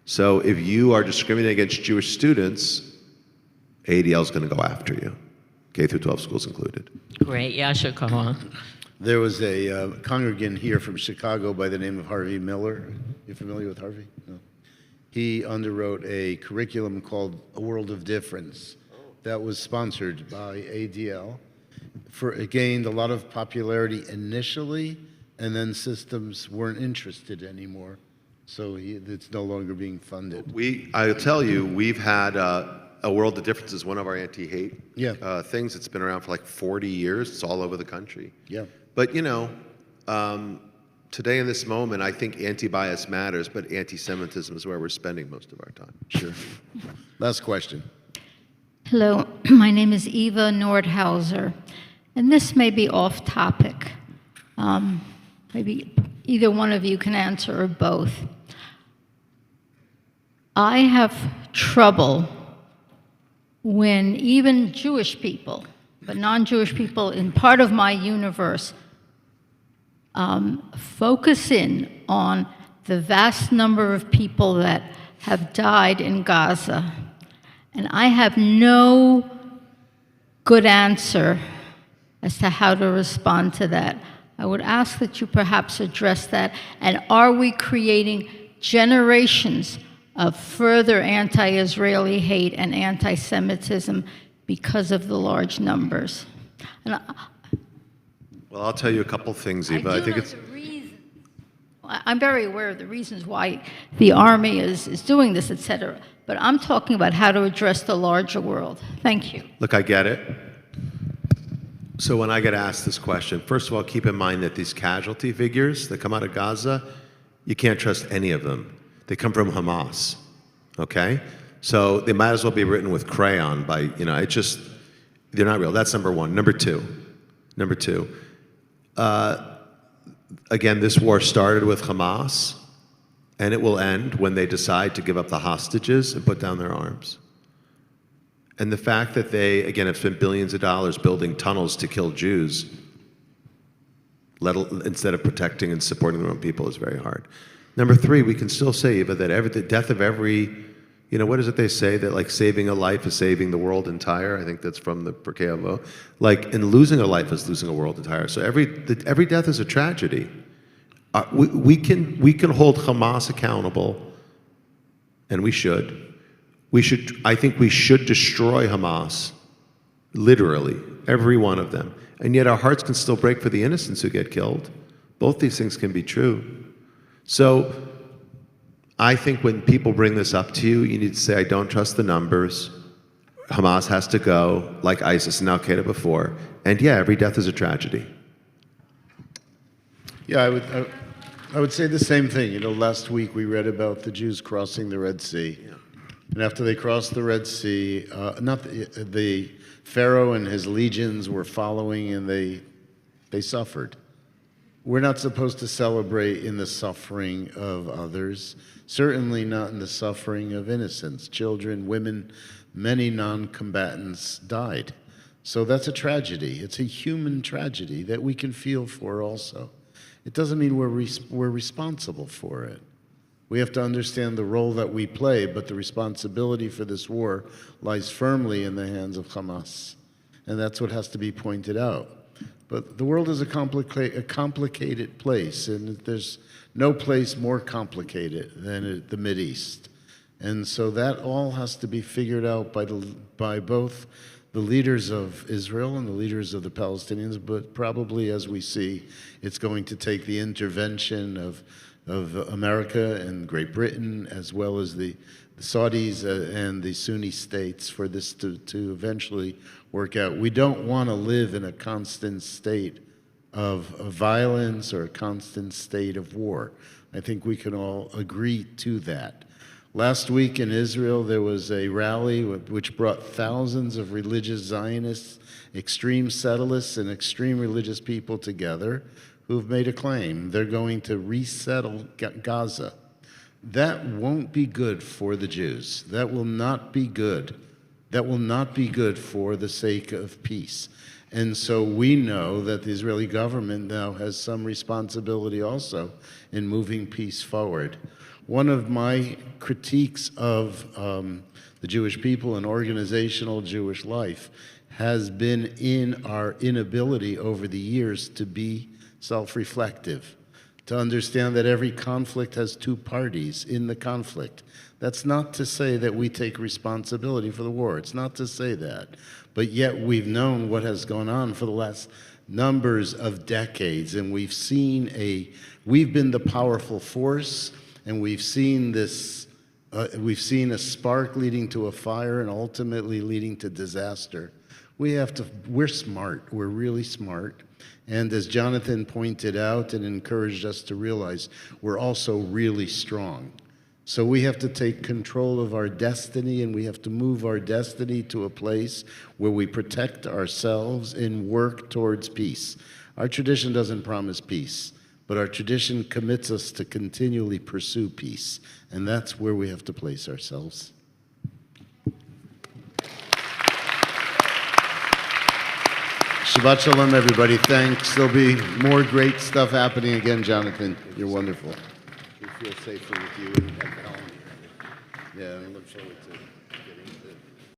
So if you are discriminating against Jewish students, ADL is going to go after you, K through 12 schools included. Great. Yasha Kahwa. There was a congregant here from Chicago by the name of Harvey Miller. You familiar with Harvey? No. He underwrote a curriculum called A World of Difference that was sponsored by ADL. It gained a lot of popularity initially, and then systems weren't interested anymore. So it's no longer being funded. I'll tell you, we've had A World of Difference is one of our anti-hate things. It's been around for like 40 years. It's all over the country. Yeah. But you know, Today in this moment, I think anti-bias matters, but anti-Semitism is where we're spending most of our time. Sure. Last question. Hello, my name is Eva Nordhauser, and this may be off topic. Maybe either one of you can answer or both. I have trouble when even Jewish people, but non-Jewish people in part of my universe, focus in on the vast number of people that have died in Gaza. And I have no good answer as to how to respond to that. I would ask that you perhaps address that. And are we creating generations of further anti-Israeli hate and anti-Semitism because of the large numbers? And Well, I'll tell you a couple things, Eva. I think it's... I'm very aware of the reasons why the Army is doing this, et cetera, but I'm talking about how to address the larger world. Thank you. Look, I get it. So when I get asked this question, first of all, keep in mind that these casualty figures that come out of Gaza, you can't trust any of them. They come from Hamas, okay? So they might as well be written with crayon by, it's just, they're not real. That's number one. Number two, again, this war started with Hamas, and it will end when they decide to give up the hostages and put down their arms. And the fact that they, again, have spent billions of dollars building tunnels to kill Jews, instead of protecting and supporting their own people, is very hard. Number three, we can still say, Eva, that the death of every, what is it they say? That like saving a life is saving the world entire. I think that's from the Pirkei Avot. And losing a life is losing a world entire. So every death is a tragedy. We can hold Hamas accountable, and we should. I think we should destroy Hamas, literally, every one of them. And yet our hearts can still break for the innocents who get killed. Both these things can be true. So I think when people bring this up to you, you need to say, I don't trust the numbers. Hamas has to go, like ISIS and Al-Qaeda before. And yeah, every death is a tragedy. Yeah, I would say the same thing. Last week we read about the Jews crossing the Red Sea. Yeah. And after they crossed the Red Sea, the Pharaoh and his legions were following, and they suffered. We're not supposed to celebrate in the suffering of others, certainly not in the suffering of innocents. Children, women, many non-combatants died. So that's a tragedy. It's a human tragedy that we can feel for also. It doesn't mean we're responsible for it. We have to understand the role that we play, but the responsibility for this war lies firmly in the hands of Hamas. And that's what has to be pointed out. But the world is a complicated place, and there's no place more complicated than the Mideast. And so that all has to be figured out by both the leaders of Israel and the leaders of the Palestinians, but probably, as we see, it's going to take the intervention of America and Great Britain, as well as the Saudis and the Sunni states, for this to eventually work out. We don't want to live in a constant state of violence or a constant state of war. I think we can all agree to that. Last week in Israel, there was a rally which brought thousands of religious Zionists, extreme settlists, and extreme religious people together who've made a claim. They're going to resettle Gaza. That won't be good for the Jews. That will not be good. That will not be good for the sake of peace. And so we know that the Israeli government now has some responsibility also in moving peace forward. One of my critiques of the Jewish people and organizational Jewish life has been in our inability over the years to be self-reflective, to understand that every conflict has two parties in the conflict. That's not to say that we take responsibility for the war. It's not to say that. But yet we've known what has gone on for the last numbers of decades, and we've been the powerful force, and we've seen a spark leading to a fire and ultimately leading to disaster. We're smart. We're really smart. And as Jonathan pointed out and encouraged us to realize, we're also really strong. So we have to take control of our destiny, and we have to move our destiny to a place where we protect ourselves and work towards peace. Our tradition doesn't promise peace, but our tradition commits us to continually pursue peace, and that's where we have to place ourselves. Shabbat Shalom, everybody. Thanks. There'll be more great stuff happening again, Jonathan. You're wonderful. We feel safer with you and Helen. Yeah, I look forward to it.